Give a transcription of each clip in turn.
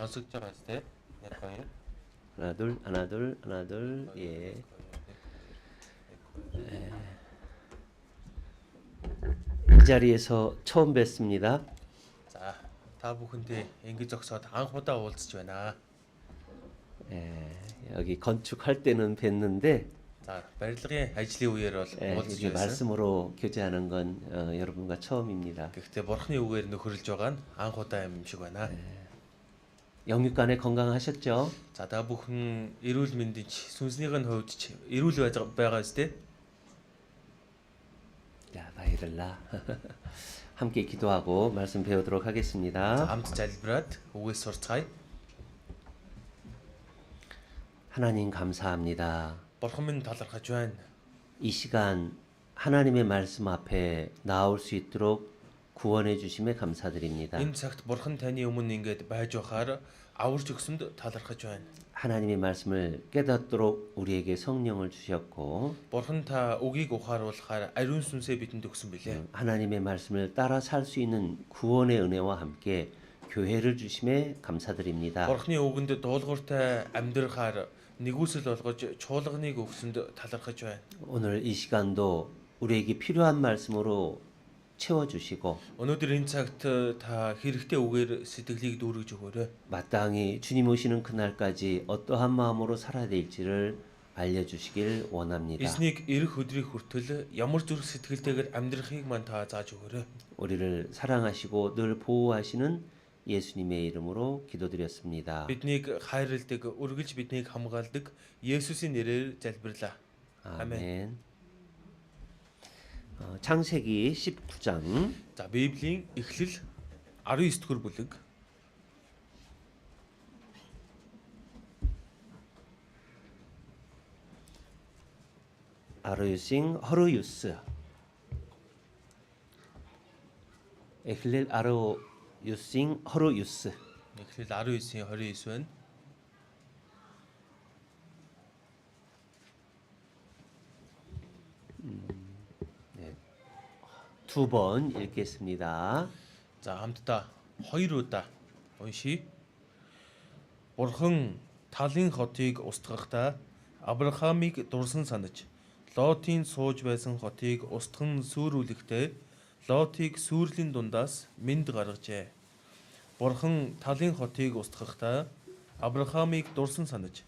연습 좀 했을 때 약간 하나 둘 하나 둘 하나 둘 예. 이 자리에서 처음 뵙습니다. 자, 다 бүхэндээ ингэж зогсоод анх удаа уулзч байна. 여기 건축할 때는 뵀는데 За, барилгын ажлын үеэр бол уулзж 이렇게 байсан. 말씀으로 교제하는 건 여러분과 처음입니다. Гэхдээ бурхны үгээр нөхөрлж байгаа нь анх удаа юм шиг байна. 영육간에 건강하셨죠? За, та бүхэн эрүүл мэндийн сүнснийг нь хувьд ч эрүүл байгаа үстэй. 자, 바이를라. 함께 기도하고 말씀 배우도록 하겠습니다. Хамт залбираад үгээс сурцгаая. 하나님 감사합니다. Бурхан минь талархаж байна. 이 시간 하나님의 말씀 앞에 나올 수 있도록 구원해 주심에 감사드립니다. Энэ цагт бурхан таны өмнө ингээд байж байхаар аварж өгсөнд талархаж байна. 하나님의 말씀을 깨닫도록 우리에게 성령을 주셨고 Бурхан та үгийг ухааруулахаар ариун сүнсээ бидэнд өгсөн билээ. 하나님의 말씀을 따라 살 수 있는 구원의 은혜와 함께 교회를 주심에 감사드립니다. Бурханы үгэнд дуулууртай амьдрахаар нэгүсэл болгож чуулганыг өгсөнд талархаж байна. 오늘 이 시간도 우리에게 필요한 말씀으로 채워주시고 Өнөөдөр энэ цагт та хэрэгтэй үгээр сэтгэлийг дүүргэж өгөөрэй. 마땅히 주님 오시는 그날까지 어떠한 마음으로 살아야 될지를 알려주시길 원합니다. Эзнийг ирэх өдрийн хүртэл ямар зүрх сэтгэлтэйгээр амьдрахыг мань та зааж өгөөрэй. 우리를 사랑하시고 늘 보호하시는 예수님의 이름으로 기도드렸습니다. Биднийг хайрладаг, үргэлж биднийг хамгаалдаг Есүсийн нэрээр залбирлаа. 아멘. 창세기 19장 За, Библийн Эхлэл 19 дугаар бүлэг. 아르유싱 허르유스 에클렐 아르유싱 허르유스 Эхлэл 19-ийн 29 байна. 두 번 읽겠습니다. За, хамтдаа 2 удаа уншийе. Бурхан талын хотыг устгахдаа Авраамыг дурсан санаж Лотын сууж байсан хотыг устган сүрүүлэхдээ Лотыг сүрлийн дундаас мэнд гаргажээ. Бурхан талын хотыг устгахдаа Авраамыг дурсан санаж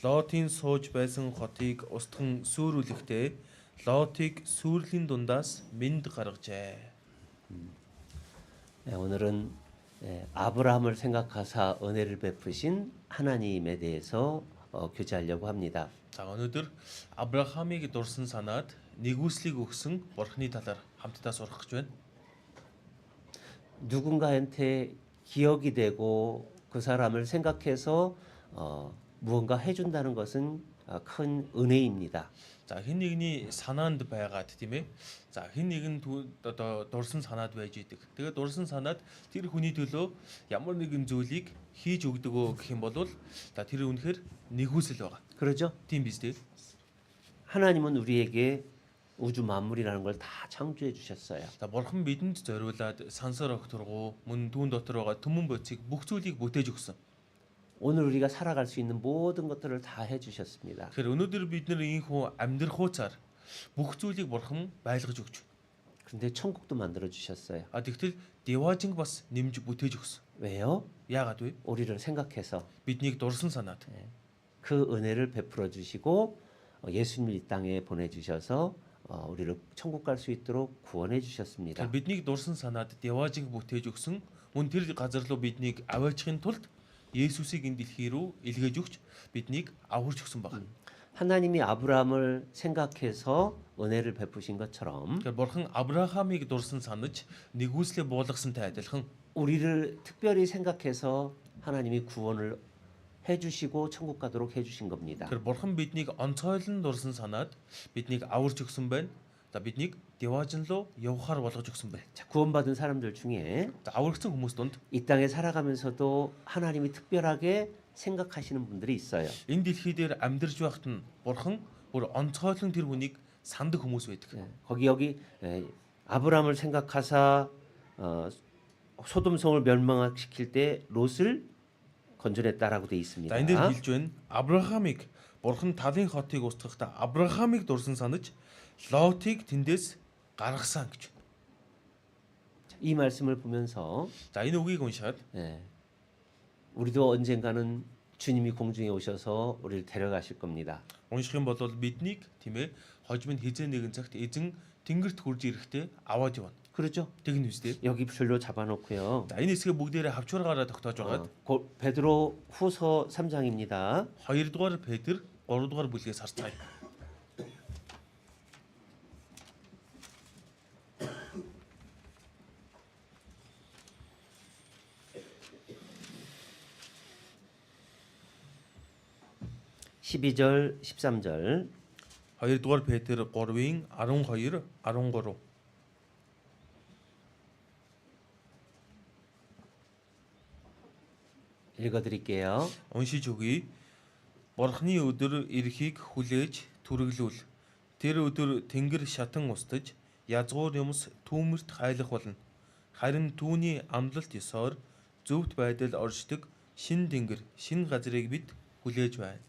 Лотын сууж байсан хотыг устган сүрүүлэхдээ Лотыг сүрлийн дундаас мэнд гаргажээ. 오늘은 아브라함을 생각하사 은혜를 베푸신 하나님에 대해서 교제하려고 합니다. За, өнөөдөр Авраамыг дурсан санаад нэгүслийг өгсөн Бурханы талаар хамтдаа сурах гэж байна. 누군가한테 기억이 되고 그 사람을 생각해서 무언가 해준다는 것은 큰 은혜입니다. За, хэн нэгний санаанд байгаад тийм ээ. За, хэн нэгэн одоо дурсан санаад байж идэг. Тэгээд дурсан санаад тэр хүний төлөө ямар нэгэн зүйлийг хийж өгдөгөө гэх юм бол тэр үнэхээр нэгүсэл байгаа. 그러죠? Тийм биз дээ. 하나님은 우리에게 우주 만물이라는 걸 다 창조해 주셨어요. За, Бурхан бидэнд зориулаад сансар огторгуу мөн түүн дотор байгаа түмэн боцыг бүх зүйлийг бүтээж өгсөн. 오늘 우리가 살아갈 수 있는 모든 것들을 다 해주셨습니다. Тэгэхээр өнөөдөр бид нэр ийхүү амьдрах хуцаар бүх зүйлийг Бурхан байлгаж өгч. 그런데 천국도 만들어 주셨어요. А тэгтэл Деважинг бас нэмж бүтээж өгсөн. 왜요? Яагаад вэ? 우리를 생각해서 Биднийг дурсан санаад. 그 은혜를 베풀어 주시고 예수님을 이 땅에 보내주셔서 우리를 천국 갈 수 있도록 구원해 주셨습니다. Тэгэхээр биднийг дурсан санаад Деважинг бүтээж өгсөн. Мөн тэр газар руу биднийг аваачихын тулд Есүсийг энэ дэлхий рүү илгээж өгч биднийг аварч өгсөн баг. 하나님이 아브라함을 생각해서 은혜를 베푸신 것처럼 Тэгэхээр Бурхан Авраамыг дурсан санаж нэгүслээ буулгасантай адилхан 우리를 특별히 생각해서 하나님이 구원을 해주시고 천국 가도록 해주신 겁니다. Тэгэхээр Бурхан биднийг онцгойлон дурсан санаад биднийг аварч өгсөн байна. За, биднийг Деважин руу явахаар болгож өгсөн байна. 자, 구원받은 사람들 중에 За, аврагдсан хүмүүс донд 이 땅에 살아가면서도 하나님이 특별하게 생각하시는 분들이 있어요. энэ дэлхий дээр амьдарч байхад нь Бурхан бүр онцгойлон тэр хүнийг сандаг хүмүүс байдаг. 거기 여기 아브라함을 생각하사 소돔성을 멸망시킬 때 롯을 건져냈다라고 돼 있습니다. За энэ дээр хэлж байна. Авраамыг Бурхан талын хотыг устгахдаа Авраамыг дурсан санаж Лотыг тэндээс гаргасан гэж. 이 말씀을 보면서 За энэ үгийг уншаад 예, 우리도 언젠가는 주님이 공중에 오셔서 우리를 데려가실 겁니다. унших юм бол биднийг тийм ээ хожим нь хизээ нэгэн цагт эзэн тэнгэрт хурж ирэхдээ аваад явна. 그렇죠? Тэгнэ үстэй. 여기 별로 잡아놓고요. За энэ хэсгээ бүгдээрээ хавчуураараа тогтоож байгаад 베드로 후서 3장입니다. 2 дугаар Петр 3 дугаар бүлгээс харцгаая. (12절) (13절) 2 дугаар Петр 3-ын 12 13. 읽어드릴게요. Уншиж өгье. Бурхны өдөр ирэхийг хүлээж түргэлүүл. Тэр өдөр тэнгэр шатан устж, язгуур юмс түүмэрт хайлах болно. Харин түүний амлалт ёсоор зөвхт байдал оршдог шин тэнгэр, шин газрыг бид хүлээж байна.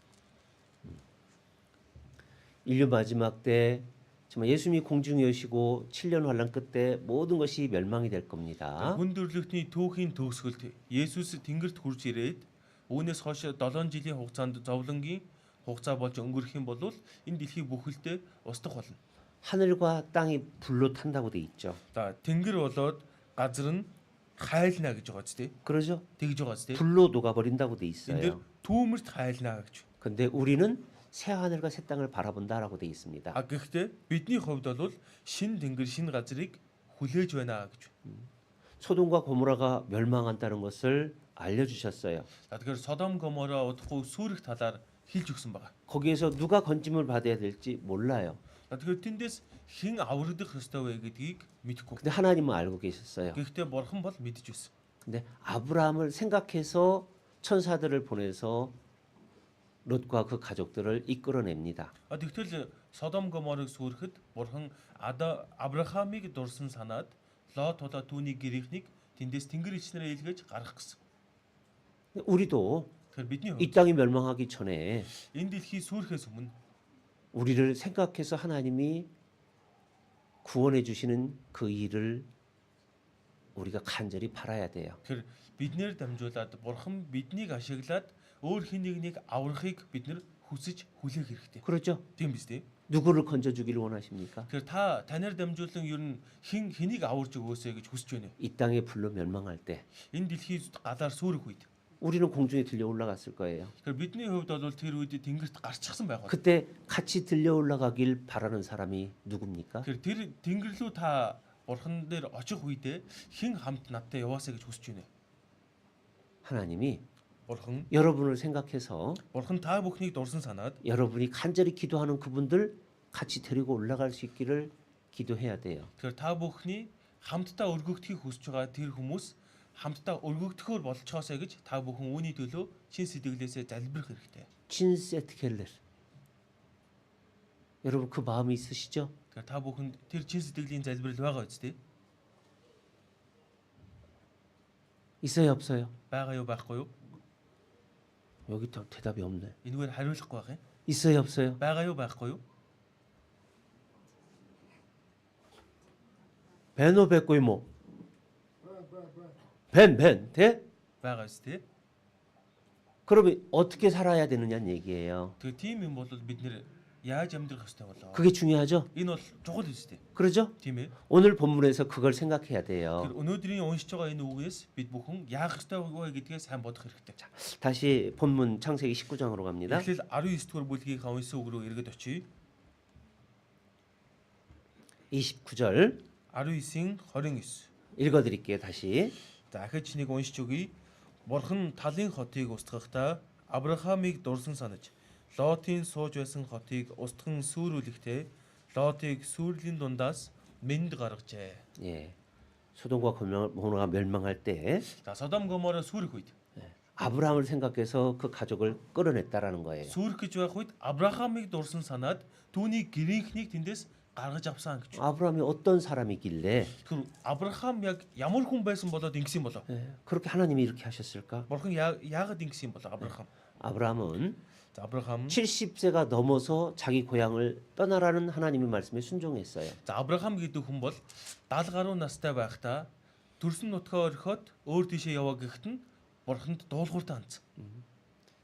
인류 마지막 때 정말 예수님이 공중에 오시고 7년 환란 끝에 모든 것이 멸망이 될 겁니다. Хүн төрлөختний түүхийн төгсгөлд Есүс тэнгэрт хурж ирээд үүнээс хойш 7 жилийн хугацаанд зовлонгийн хугацаа болж өнгөрөх юм бол энэ дэлхий бүхэлдээ устгах болно. 하늘과 땅이 불로 탄다고 돼 있죠. За тэнгэр болоод газар нь хайлна гэж байгаа ч тийм. 그러죠? Тэгж байгаа ч тийм. 불로 녹아버린다고 돼 Энэ дэр 있어요. түүмэрт хайлна гэж. 근데 우리는 새 하늘과 새 땅을 바라본다라고 돼 있습니다. А гэхдээ бидний хувьд бол шин тэнгэр, шин газрыг хүлээж байна гэж. 소돔과 고모라가 멸망한다는 것을 알려주셨어요. За тэгэхээр Содом Гомора удахгүй сүрэх талаар хэлж өгсөн байгаа. 거기에서 누가 건짐을 받아야 될지 몰라요. За тэгэхээр тэндээс хэн аврагдах ёстой вэ гэдгийг мэдэхгүй. 근데 하나님은 알고 계셨어요. Гэхдээ Бурхан бол мэдж байсан. 근데 아브라함을 생각해서 천사들을 보내서 롯과 그 가족들을 이끌어냅니다. А тэгтэл Содом Гоморыг сүрэхэд Бурхан Авраамыг дурсан санаад Лот болоо түүний гэрийнхнийг тэндээс тэнгэр ичнэрээ илгээж гаргах гэсэн. 우리도 Тэгэхээр бидний 이 땅이 멸망하기 전에 энэ дэлхий сүрэхээс өмнө 우리를 생각해서 하나님이 구원해 주시는 그 일을 우리가 간절히 바라야 돼요. тэгэхээр биднэр дамжуулаад Бурхан биднийг ашиглаад өөр хин нэгнийг аврахыг бид нэр хүсэж хүлээх хэрэгтэй. 그렇죠? Тийм биз дээ. 누구를 건져 주기를 원하십니까? Тэгэхээр та танаар дамжуулан ер нь хэнийг аварж өгөөсэй гэж хүсэж байна. 이 땅에 불로 멸망할 때 Энэ дэлхий гадаар сүрэх үед. 우리는 공중에 들려 올라갔을 거예요. Тэгэхээр бидний хувьд бол тэр үед тэнгэрт гарчихсан байгаа. 그때 같이 들려 올라가길 바라는 사람이 누굽니까? Тэгэхээр тэр тэнгэр рүү та Бурхан дээр очих үедээ хэн хамт надтай яваасаа гэж хүсэж байна. 하나님이 Бурхан 여러분을 생각해서 та бүхнийг дурсан санаад 여러분이 간절히 기도하는 그분들 같이 데리고 올라갈 수 있기를 기도해야 돼요. тэгэхээр та бүхний хамтдаа өргөгдөхийг хүсэж байгаа тэр хүмүүс хамтдаа өргөгдөхөөр болцоосоо гэж та бүхэн үүний төлөө чин сэтгэлээсээ залбирах хэрэгтэй. 친세트 켈레. 여러분 그 마음이 있으시죠? Тэгэхээр та бүхэн тэр чин сэтгэлийн залбирал байгаа үстэй. 있어요, 없어요? Байгаа юу байхгүй юу? 여기 또 대답이 없네. Энэгээр хариулахгүй байх юм. 있어요, 없어요? Байгаа юу байхгүй юу? 벤오 뱉고 이모. 벤 돼? Байгаа үстэй. 그러면 어떻게 살아야 되느냐는 얘기예요. Тэгээ тийм юм бол бид нэр яаж амьдрах ёстой болоо? 그게 중요하죠? Энэ бол чухал үстэй. 그러죠? Тийм ээ. 오늘 본문에서 그걸 생각해야 돼요. Тэр өнөөдрийн уншиж байгаа энэ үгээс бид бүхэн яах ёстой вэ гэдгээ сайн бодох хэрэгтэй. 다시 본문 창세기 19장으로 갑니다. Эхлээл 19 дугаар бүлгийн 9 үг рүү эргэж очие. 29절 19-ийн 29. 읽어드릴게요. 다시. За ахиж нэг уншиж өгье. Бурхан талын хотыг устгахдаа Авраамыг дурсан санаж Лотын сууж байсан хотыг устган сүрүүлэхдээ Лотыг сүрлийн дундаас мэнд гаргажээ. 예. 소돔과 고모라가 멸망할 때 За Содом Гомора сүрэх үед 아브라함을 생각해서 그 가족을 끌어냈다라는 거예요. сүрэх гэж байх үед Авраамыг дурсан санаад түүний гэрийнхнийг тэндээс гаргаж авсан гэж. 아브라함이 어떤 사람이길래 Тэгэхээр Авраам яг ямар хүн байсан болоод ингэсэн болоо? 그렇게 하나님이 이렇게 하셨을까? Бурхан яагаад ингэсэн болоо Авраам? 아브라함은 За Авраам 70세가 넘어서 자기 고향을 떠나라는 하나님의 말씀에 순종했어요. За Авраам гэдэг хүн бол 70 гаруй настай байхдаа төрсөн нутгаа орхиод өөр тийшээ яваа гэхэд нь Бурханд дуулууртай хандсан.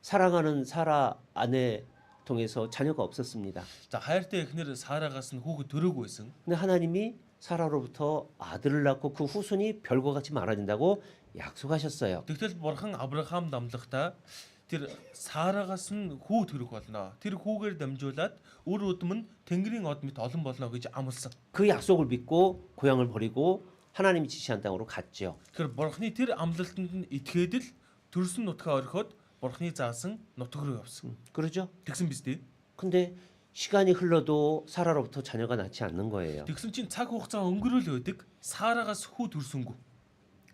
사랑하는 사라 아내 통해서 자녀가 없었습니다. За хайртай эхнэр Сарагаас нь хүүхэд төрөөгүй байсан. 근데 하나님이 사라로부터 아들을 낳고 그 후손이 별과 같이 많아진다고 약속하셨어요. Тэгтэл Бурхан Авраам дамлагтаа тэр Сарагаас нь хүү төрөх болно. Тэр хүүгээр дамжуулаад үр өдмөн Тэнгэрийн од мэт олон болно гэж амласан. 그 약속을 믿고 고향을 버리고 하나님이 지시한 땅으로 갔죠. Тэгэхээр Бурханы тэр амлалтанд нь итгээд л төрсөн нутгаа орхиод Бурханы заасан нутаг руу явсан. 그러죠? Тэгсэн биз дээ. 근데 시간이 흘러도 사라로부터 자녀가 낳지 않는 거예요. Тэгсэн чинь цаг хугацаа өнгөрөөл байдаг. Сарагаас хүү төрсөнгүй.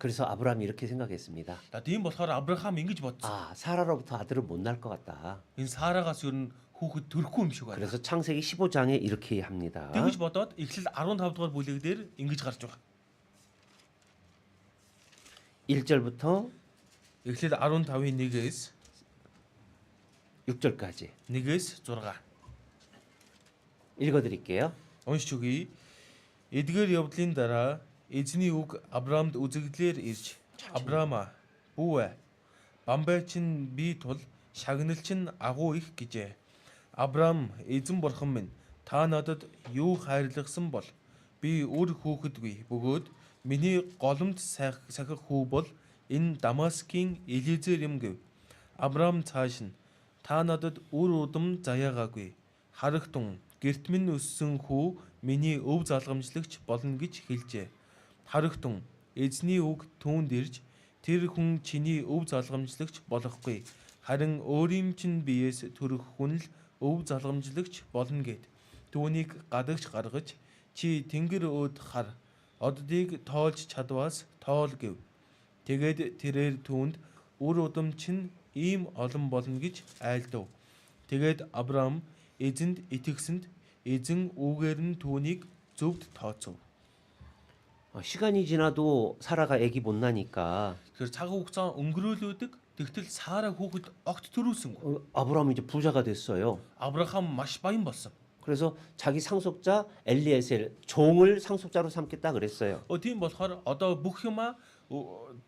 그래서 아브라함이 이렇게 생각했습니다. За тийм болохоор Авраам ингэж бодсон. 아, 사라로부터 아들을 못 낳을 것 같다. Энэ Сарагаас ер нь хүүхэд төрөхгүй юм шиг байна. 그래서 창세기 15장에 이렇게 합니다. Тэгж бодоод Эхлэл 15 дугаар бүлэг дээр ингэж гарч байгаа. 1절부터 Эхлэл 15-ийн 1-ээс 6절까지 1-ээс 6. 읽어드릴게요. Уншиж өгье. Эдгээр явдлын дараа эзний үг Авраамд үзэгдлээр ирж Авраама бүү бамбай чинь би тул шагнал чинь агуу их гэжээ. Авраам эзэн бурхан минь та надад юу хайрлагсан бол би үр хүүхэдгүй бөгөөд миний голомт сахих хүү бол энэ Дамаскийн Элизер юм гэв. Авраам цааш нь та надад үр удам заяагаагүй. Харагтун гэрт минь өссөн хүү миний өв залгамжлагч болно гэж хэлжээ. Харагтун эзний үг түүнд ирж тэр хүн чиний өв залгамжлагч болохгүй. Харин өөрийн чинь биеэс төрөх хүн л өв залгамжлагч болно гэд. Түүнийг гадагш гаргаж чи тэнгэр өөд хар оддыг тоолж чадваас тоол гэв. Тэгээд тэрээр түүнд үр удам чинь ийм олон болно гэж айлдав. Тэгээд Авраам эзэнд итгэсэнд эзэн үгээр нь түүнийг зөвд тооцов. 시간이 지나도 사라가 아기 못 나니까 Тэгэхээр цаг хугацаа өнгөрөөлөдөг. Тэгтэл Сара хүүхэд огт төрүүлсэнгүй. 아브라함이 이제 부자가 됐어요. Авраам маш баян болсон. 그래서 자기 상속자 엘리에셀 종을 상속자로 삼겠다 그랬어요. Тийм болохоор одоо бүх юмаа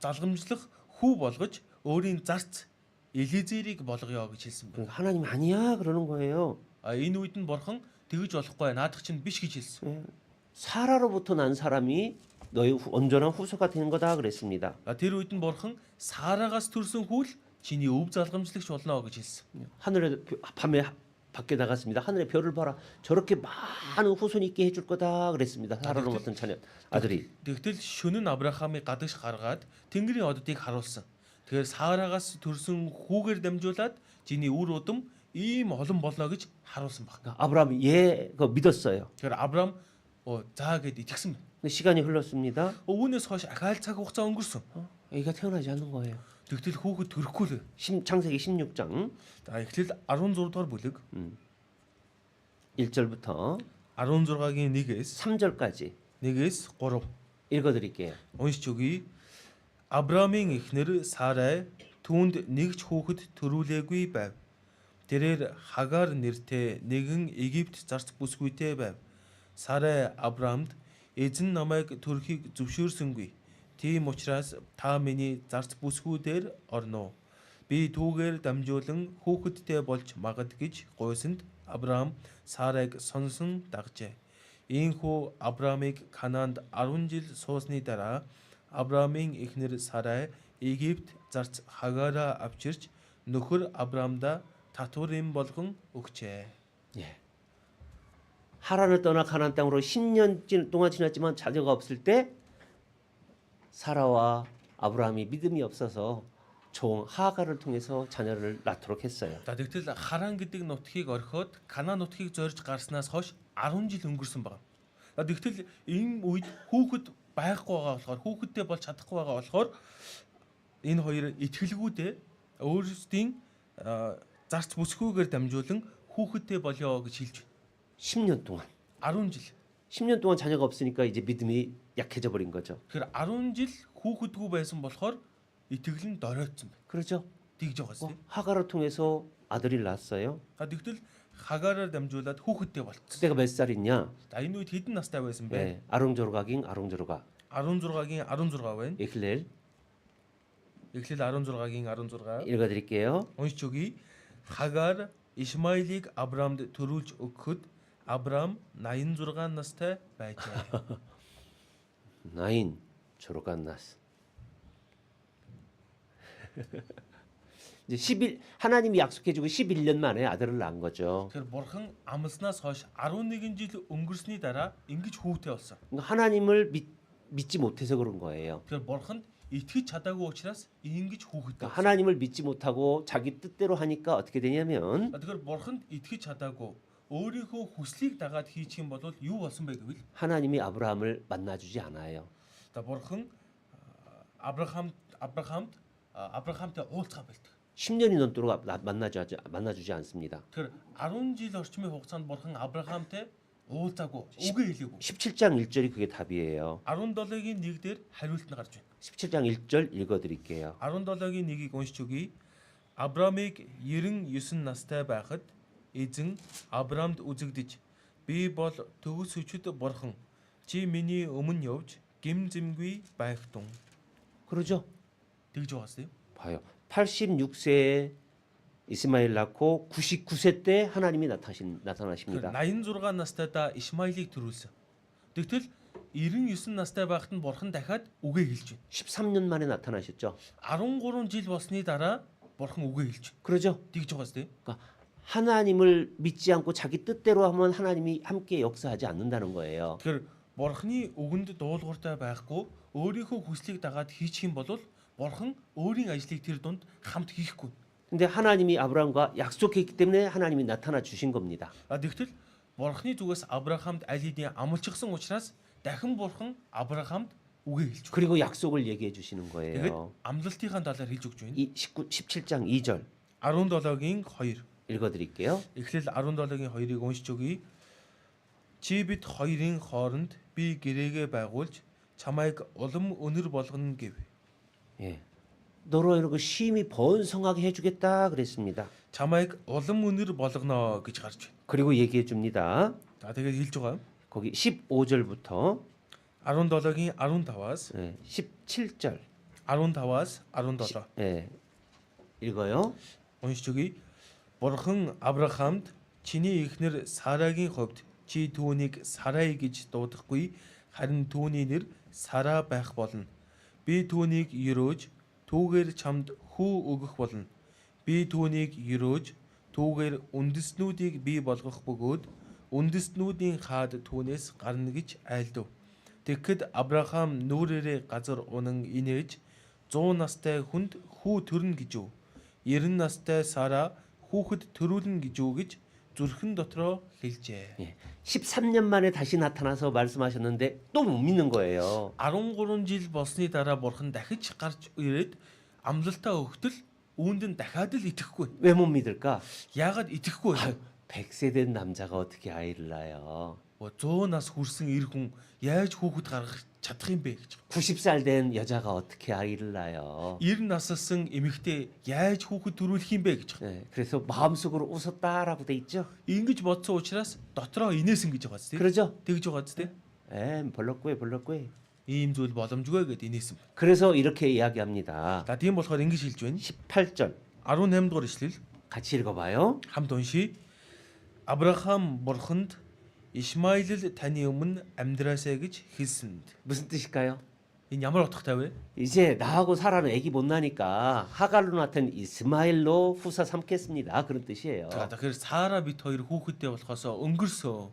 залгамжлах хүү болгож өөрийн зарц Элизерийг болгоё гэж хэлсэн байна. 그러니까 하나님이 아니야 그러는 거예요. Энэ үед нь бурхан тэгж болохгүй наадах чинь биш гэж хэлсэн. 사라로부터 난 사람이 너의 온전한 후손가 되는 거다 그랬습니다. Тэр үед нь бурхан Сарагаас төрсэн хүү л чиний өв залгамжлагч болно гэж хэлсэн. 하늘에 밤에 밖에 나갔습니다. 하늘에 별을 봐라. 저렇게 많은 후손이 있게 해줄 거다 그랬습니다. 사라로부터 자녀 아들이. Тэгтэл шөнө нь Авраамыг гадагш гаргаад Тэнгэрийн оддыг харуулсан. Тэгэхээр Сарагаас төрсэн хүүгээр дамжуулаад чиний үр удам ийм олон болно гэж харуулсан баг. 아브라함이 그거 믿었어요. Тэгэхээр Авраам заа гэд итгэсэн байна. 근데 시간이 흘렀습니다. Үүнээс хойш ахаал цаг хугацаа өнгөрсөн. 애가 태어나지 않는 거예요. Тэгтэл хүүхэд төрөхгүй л. 창세기 16장 За Эхлэл 16 дугаар бүлэг 1절부터 16-гийн 1-ээс 3절까지 3 읽어드릴게요. уншиж өгье. Авраамийн эхнэр Сарай түүнд нэг ч хүүхэд төрүүлээгүй байв. Тэрээр Хагаар нэртэй нэгэн Египт зарц бүсгүйтэй байв. Сарай Авраамд эзэн намайг төрөхийг зөвшөөрсөнгүй. Тийм учраас та миний зарц бүсгүүдээр орно. Би түүгээр дамжуулан хүүхэдтэй болж магад гэж гуйсанд Авраам Сарайг сонсон дагжээ. Ийхүү Авраамыг Канаанд 10 жил суусны дараа Авраамийн эхнэр Сарай Египт зарц Хагаараа авчирч нөхөр Авраамда татварын болгон өгчээ. 예. 하란을 떠나 가나안 땅으로 10년 동안 지났지만 자녀가 없을 때 사라와 아브라함이 믿음이 없어서 종 하가를 통해서 자녀를 낳도록 했어요. За тэгтэл Харан гэдэг нутгийг орхиод Канаан нутгийг зорж гарснаас хойш 10 жил өнгөрсөн байна. За тэгтэл энэ үед хүүхэд байхгүй байгаа болохоор хүүхэдтэй болж чадахгүй байгаа болохоор энэ хоёр итгэлгүүдээ өөрсдийн зарц бүсгүйгээр дамжуулан хүүхэдтэй болёо гэж хэлж байна. 10년 동안 10 жил. 10년 동안 자녀가 없으니까 이제 믿음이 약해져 버린 거죠. Тэгэхээр 10 жил хүүхэдгүй байсан болохоор итгэл нь доройтсон байна. 그렇죠? Тэгж байгаа зү. 하가를 통해서 아들이 낳았어요. Тэгтэл хагаараар дамжуулаад хүүхэдтэй болцсон. 그때가 몇 살이냐? За энэ үед хэдэн настай байсан бэ? 네, 아롱조르가긴 아롱조르가. 16-гийн 16 байна. 에클렐 Эхлэл 16-гийн 16. 읽어드릴게요. Уншиж өгье. Хагаар Ишмаилыг Авраамд төрүүлж өгөхөд Авраам 86 настай байжээ. 나인 조르간나스. 이제 11 하나님이 약속해주고 11년 만에 아들을 낳은 거죠. Тэгэхээр бурхан амлснаас хойш 11 жил өнгөрсний дараа ингэж хүүтэй болсон. 그러니까 하나님을 믿지 못해서 그런 거예요. Тэгэхээр бурханд итгэж чадаагүй учраас ингэж хүүхэдтэй 그러니까 болсон. 하나님을 믿지 못하고 자기 뜻대로 하니까 어떻게 되냐면 Тэгэхээр бурханд итгэж чадаагүй өөрийнхөө хүслийг дагаад хийчих юм бол юу болсон бэ гэвэл 하나님이 아브라함을 만나주지 않아요. бурхан Авраамтай уулзгаа байлдаг. 10년이 넘도록 만나주지 않습니다. Тэгэхээр 10 жил орчмын хугацаанд бурхан Авраамтай уулзаагүй, үгээ хэлээгүй. 17장 1절이 그게 답이에요. 17-гийн 1 дээр хариулт нь гарч байна. 17장 1절 읽어드릴게요. 17-гийн 1-ийг уншиж өгье. Авраамыг 99 настай байхад эзэн Авраамд үзэгдэж би бол төгс өчөд бурхан чи миний өмнө явж гим зэмгүй байхтун. 그러죠? тэгж байгаа юм. 봐요. 86세에 이스마엘 낳고 99세 때 하나님이 나타나십니다. 86 настайдаа Ишмаилыг төрүүлсэн. Тэгтэл 99 настай байхад нь бурхан дахиад үгээ хэлж байна. 13년 만에 나타나셨죠. 13 жил болсны дараа бурхан үгээ хэлж байна. 그러죠? тэгж байгаа юм. 그러니까 하나님을 믿지 않고 자기 뜻대로 하면 하나님이 함께 역사하지 않는다는 거예요. Тэгэхээр бурханы үгэнд дуулууртай байхгүй өөрийнхөө хүслийг дагаад хийчих юм бол бурхан өөрийн ажлыг тэр дунд хамт хийхгүй. 근데 하나님이 아브라함과 약속했기 때문에 하나님이 나타나 주신 겁니다. Тэгтэл бурханы зүгээс Авраамд аль хэдийн амлчихсан учраас дахин бурхан Авраамд үгээ хэлж байна. 그리고 약속을 얘기해 주시는 Тэгээд 거예요. амлалтынхаа талаар хэлж өгч байна. 17장 2절 17-гийн 2. 읽어드릴게요. Эхлэл 17-гийн 2-ыг уншиж өгье. Чи бид хоёрын хооронд би гэрээгээ байгуулж чамайг улам өнөр болгоно гэв. 예, 너로 이렇게 심히 번성하게 해주겠다 그랬습니다. Чамайг улам өнөр болгоно гэж гарч байна. 그리고 얘기해 줍니다. За тэгээд хэлж байгаа. 거기 15절부터 17-гийн 15-аас 17절 15-аас 17. 예, 읽어요. Уншиж өгье. Бурхан Авраамд чиний эхнэр Сарагийн хувьд чи түүнийг Сарай гэж дуудахгүй харин түүний нэр Сара байх болно. Би түүнийг ерөөж түүгээр чамд хүү өгөх болно. Би түүнийг ерөөж түүгээр үндэстнүүдийг бий болгох бөгөөд үндэстнүүдийн хаад түүнээс гарна гэж айлдав. Тэгэхэд Авраам нүрээрээ газар унан инээж 100 настай хүнд хүү төрнө гэж өв. 90 настай Сара хүүхэд төрүүлнэ гэж үү гэж зүрхэн дотроо хэлжээ. 예, 13년 만에 다시 나타나서 말씀하셨는데 또 못 믿는 거예요. 13 жил болсны дараа бурхан дахиж гарч ирээд амлалтаа өгтөл үүнд нь дахиад л итгэхгүй. 왜 못 믿을까? Яагаад итгэхгүй вэ? 100세 된 남자가 어떻게 아이를 낳아요? 100 нас хүрсэн эр хүн яаж хүүхэд гаргах чадах юм бэ гэж. 90살 된 여자가 어떻게 아이를 낳아요? 90 наслсан эмэгтэй яаж хүүхэд төрүүлэх юм бэ гэж. 예, 그래서 마음속으로 웃었다라고 돼 있죠. Ингэж бодсон учраас дотроо инээсэн гэж байгаа зү. 그러죠? тэгж байгаа зү. 벌럭구해. Ийм зүйл боломжгүй гэд инээсэн. 그래서 이렇게 이야기합니다. За тийм болохоор ингэж хэлж байна. 18절 18 дугаар ишлэл 같이 읽어봐요. хамт уншия. Авраам бурханд Ишмаил을 таны өмнө амьдраасай гэж хэлсэн. 무슨 뜻일까요? Энэ ямар утгатай вэ? 이제 나하고 사라는 아기 못 나니까 하갈로 낳던 이스마엘로 후사 삼겠습니다. 그런 뜻이에요. Тэгэхээр Сара бит хоёр хүүхэдтэй болохоос өнгөрсөө.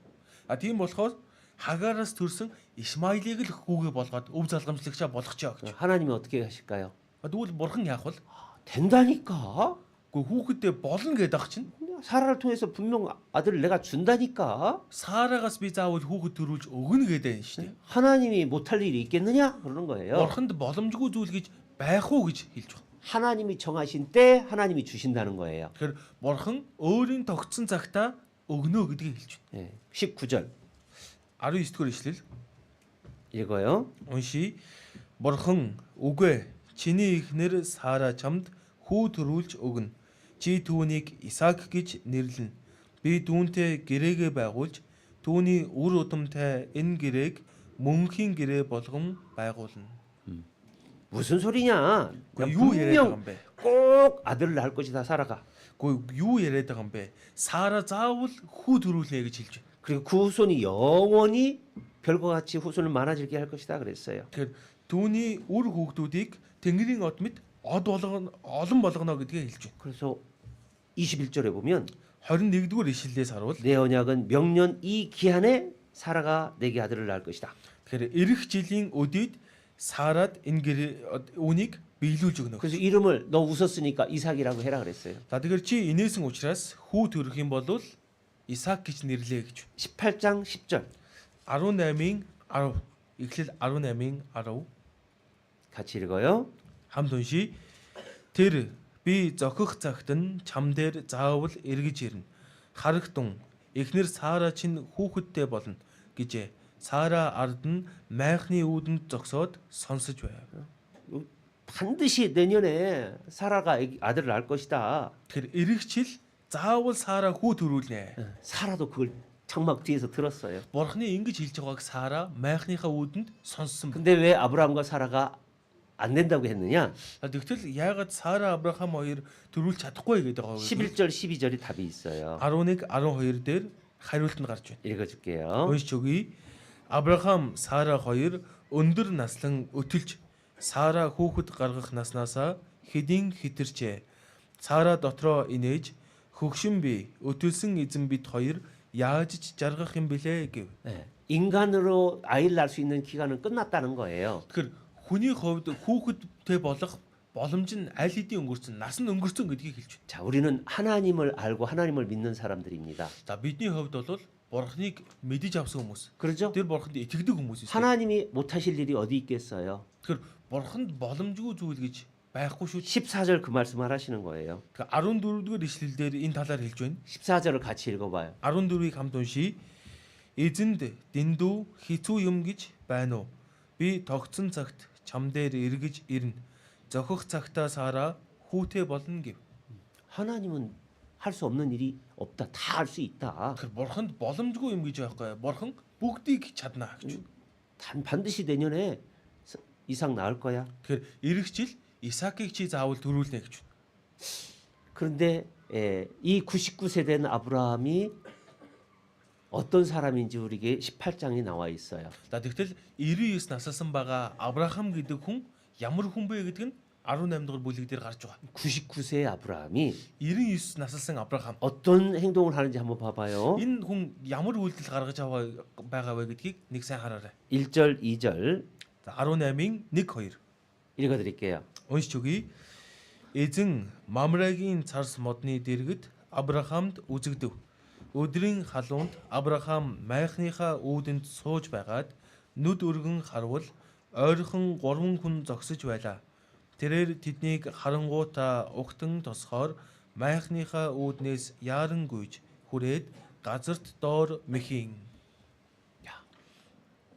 Тийм болохоор Хагаараас төрсэн Ишмаилыг л хүүгээ болгоод өв залгамжлагчаа болгочоо гэж. 하나님이 어떻게 하실까요? Тэгвэл бурхан яах вэ? 된다니까. Гэхдээ хүүхэдтэй болно гэдэг ах чинь. 사라를 통해서 분명 아들을 내가 준다니까. Сарагаас би заавал хүүхэд төрүүлж өгнө гэдэг шүү дээ. 하나님이 못할 일이 있겠느냐? 그러는 거예요. Бурханд боломжгүй зүйл гэж байх уу гэж хэлж байна. 하나님이 정하신 때 하나님이 주신다는 거예요. Тэгэхээр бурхан өөрийн тогтсон цагтаа өгнө гэдгийг хэлж байна. 예, 19절 19-р ишлэл 읽어요. уншия. Бурхан үгүй чиний эхнэр Сара чамд хүү төрүүлж өгнө. Чи түүнийг Исаак гэж нэрлэнэ. Би түүнтэй гэрээгээ байгуулж түүний үр удамтай энэ гэрээг мөнхийн гэрээ болгон байгуулна. 무슨 소리냐? 그 유 яриад байгаа юм 분명 бэ? 꼭 아들을 낳을 것이다 사라가. Гэхдээ юу яриад байгаа юм бэ? Сара заавал хүү төрүүлнэ гэж хэлж байна. 그리고 그 후손이 영원히 별과 같이 후손을 많아지게 할 것이다 그랬어요. Тэгэхээр түүний үр хүүхдүүдийг Тэнгэрийн од мэд од болгоно олон болгоно гэдгээ хэлж байна. 그래서 21절에 보면 21-р ишлэлээс харуул 내 언약은 명년 이 기한에 사라가 내게 아들을 낳을 것이다. тэгэхээр эх жилийн өдийд Сарад энэ үнийг биелүүлж өгнө. 그래서 이름을 너 웃었으니까 이삭이라고 해라 그랬어요. За тэгэхээр чи инээсэн учраас хүү төрөх юм бол Исаак гэж нэрлэе гэж. 18장 10절 18-ийн 10. Эхлэл 18-ийн 10. 같이 읽어요. Хамт уншия. Тэр би зохих цагт нь чам дээр заавал эргэж ирнэ. Харагтун эхнэр Сара чинь хүүхэдтэй болно гэжээ. Сара ард нь майхны үүдэнд зогсоод сонсож байв. 반드시 내년에 사라가 아들을 낳을 것이다. Тэгэхээр эх жил заавал Сара хүү төрүүлнэ. 사라도 그걸 장막 뒤에서 들었어요. Бурхны ингэж хэлж байгааг Сара майхныхаа үүдэнд сонссон. 근데 왜 아브라함과 사라가 안 된다고 했느냐? Тэгтэл яагаад Сара Авраам хоёр төрүүлж чадахгүй гэдэг байгаа вэ? 11절 12절이 답이 있어요. 11 12 дээр хариулт нь гарч байна. 읽어줄게요. Уншиж өгье. Авраам Сара хоёр өндөр наслан өтөлж Сара хүүхэд гаргах наснаасаа хэдийн хитэрчээ. Сара дотроо инээж хөгшин би өтөлсөн эзэн бид хоёр яаж ч жаргах юм бэлээ гэв. 네. 인간으로 아이를 낳을 수 있는 기간은 끝났다는 거예요. Тэгэхээр хүний хувьд хүүхэдтэй болох боломж нь аль хэдийн өнгөрцөн, нас нь өнгөрцөн гэдгийг хэлж байна. 자, 우리는 하나님을 알고 하나님을 믿는 사람들입니다. За бидний хувьд бол Бурхныг мэдэж авсан хүмүүс. 그렇죠? Тэр Бурханд итгэдэг хүмүүс юм. 하나님이 못하실 일이 어디 있겠어요? Тэгэхээр Бурханд боломжгүй зүйл гэж байхгүй шүү. 14절 그 말씀을 하시는 거예요. Тэгэхээр 14-р ишлэлдэр энэ талаар хэлж байна. 14절을 같이 읽어봐요. 14-ийг хамт уншия. Эзэнд дэндүү хэцүү юм гэж байна уу? Би тогтсон цагт чам дээр эргэж ирнэ. Зохих цагтаа Сара хүүтэй болно гэв. 하나님은 할 수 없는 일이 없다. 다 할 수 있다. Тэгэхээр Бурханд боломжгүй юм гэж байхгүй. Бурхан бүгдийг чадна гэж. 반드시 내년에 이삭 낳을 거야. Тэгэхээр эх жил Исаакийг чи заавал төрүүлнэ гэж. 그런데 이 99세 된 아브라함이 어떤 사람인지 우리에게 18장에 나와 있어요. За тэгтэл 99 насасан байгаа Авраам гэдэг хүн ямар хүн бэ гэдэг нь 18 дугаар бүлэг дээр гарч байгаа. 99세의 아브라함이 99 насалсан Авраам. 어떤 행동을 하는지 한번 봐봐요. Энэ хүн ямар үйлдэл гаргаж байгаа вэ гэдгийг нэг сайн хараарай. 1절, 2절 За 18-ийн 1 2 읽어드릴게요. уншиж өгье. Эзэн Мамрагийн царс модны дэргэд Авраамд үзэгдэв. Өдрийн халуунд Авраам майхныхаа үүдэнд сууж байгаад нүд өргөн харвал ойрхон 3 хүн зогсож байлаа. Тэрээр тэднийг харангуйта угтан тосхоор майхныхаа үүднээс яаран гүйж хүрээд газарт доор мэхийн.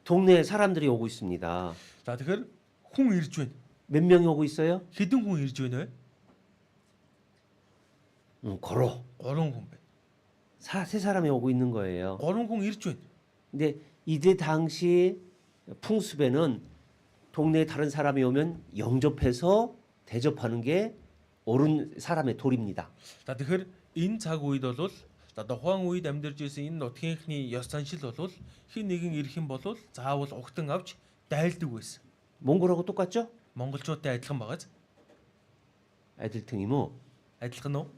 동네에 사람들이 오고 있습니다. За тэгэхээр хүн ирж байна. 몇 명이 오고 있어요? Хэдэн хүн ирж байна вэ? 걸어. 3 хүн байна. 세 사람이 오고 있는 거예요. 3 хүн ирж байна. 근데 이때 당시 풍습에는 동네에 다른 사람이 오면 영접해서 대접하는 게 옳은 사람의 도리입니다. За тэгэхээр энэ цаг үед бол тухайн үед амьдарч ирсэн энэ нутгийнхны ёс заншил бол хин нэгэн ирэх юм бол заавал угтан авч дайлдаг байсан. 몽골하고 똑같죠? Монголчуудтай адилхан багаз. 애들등 이모. Адилхан уу?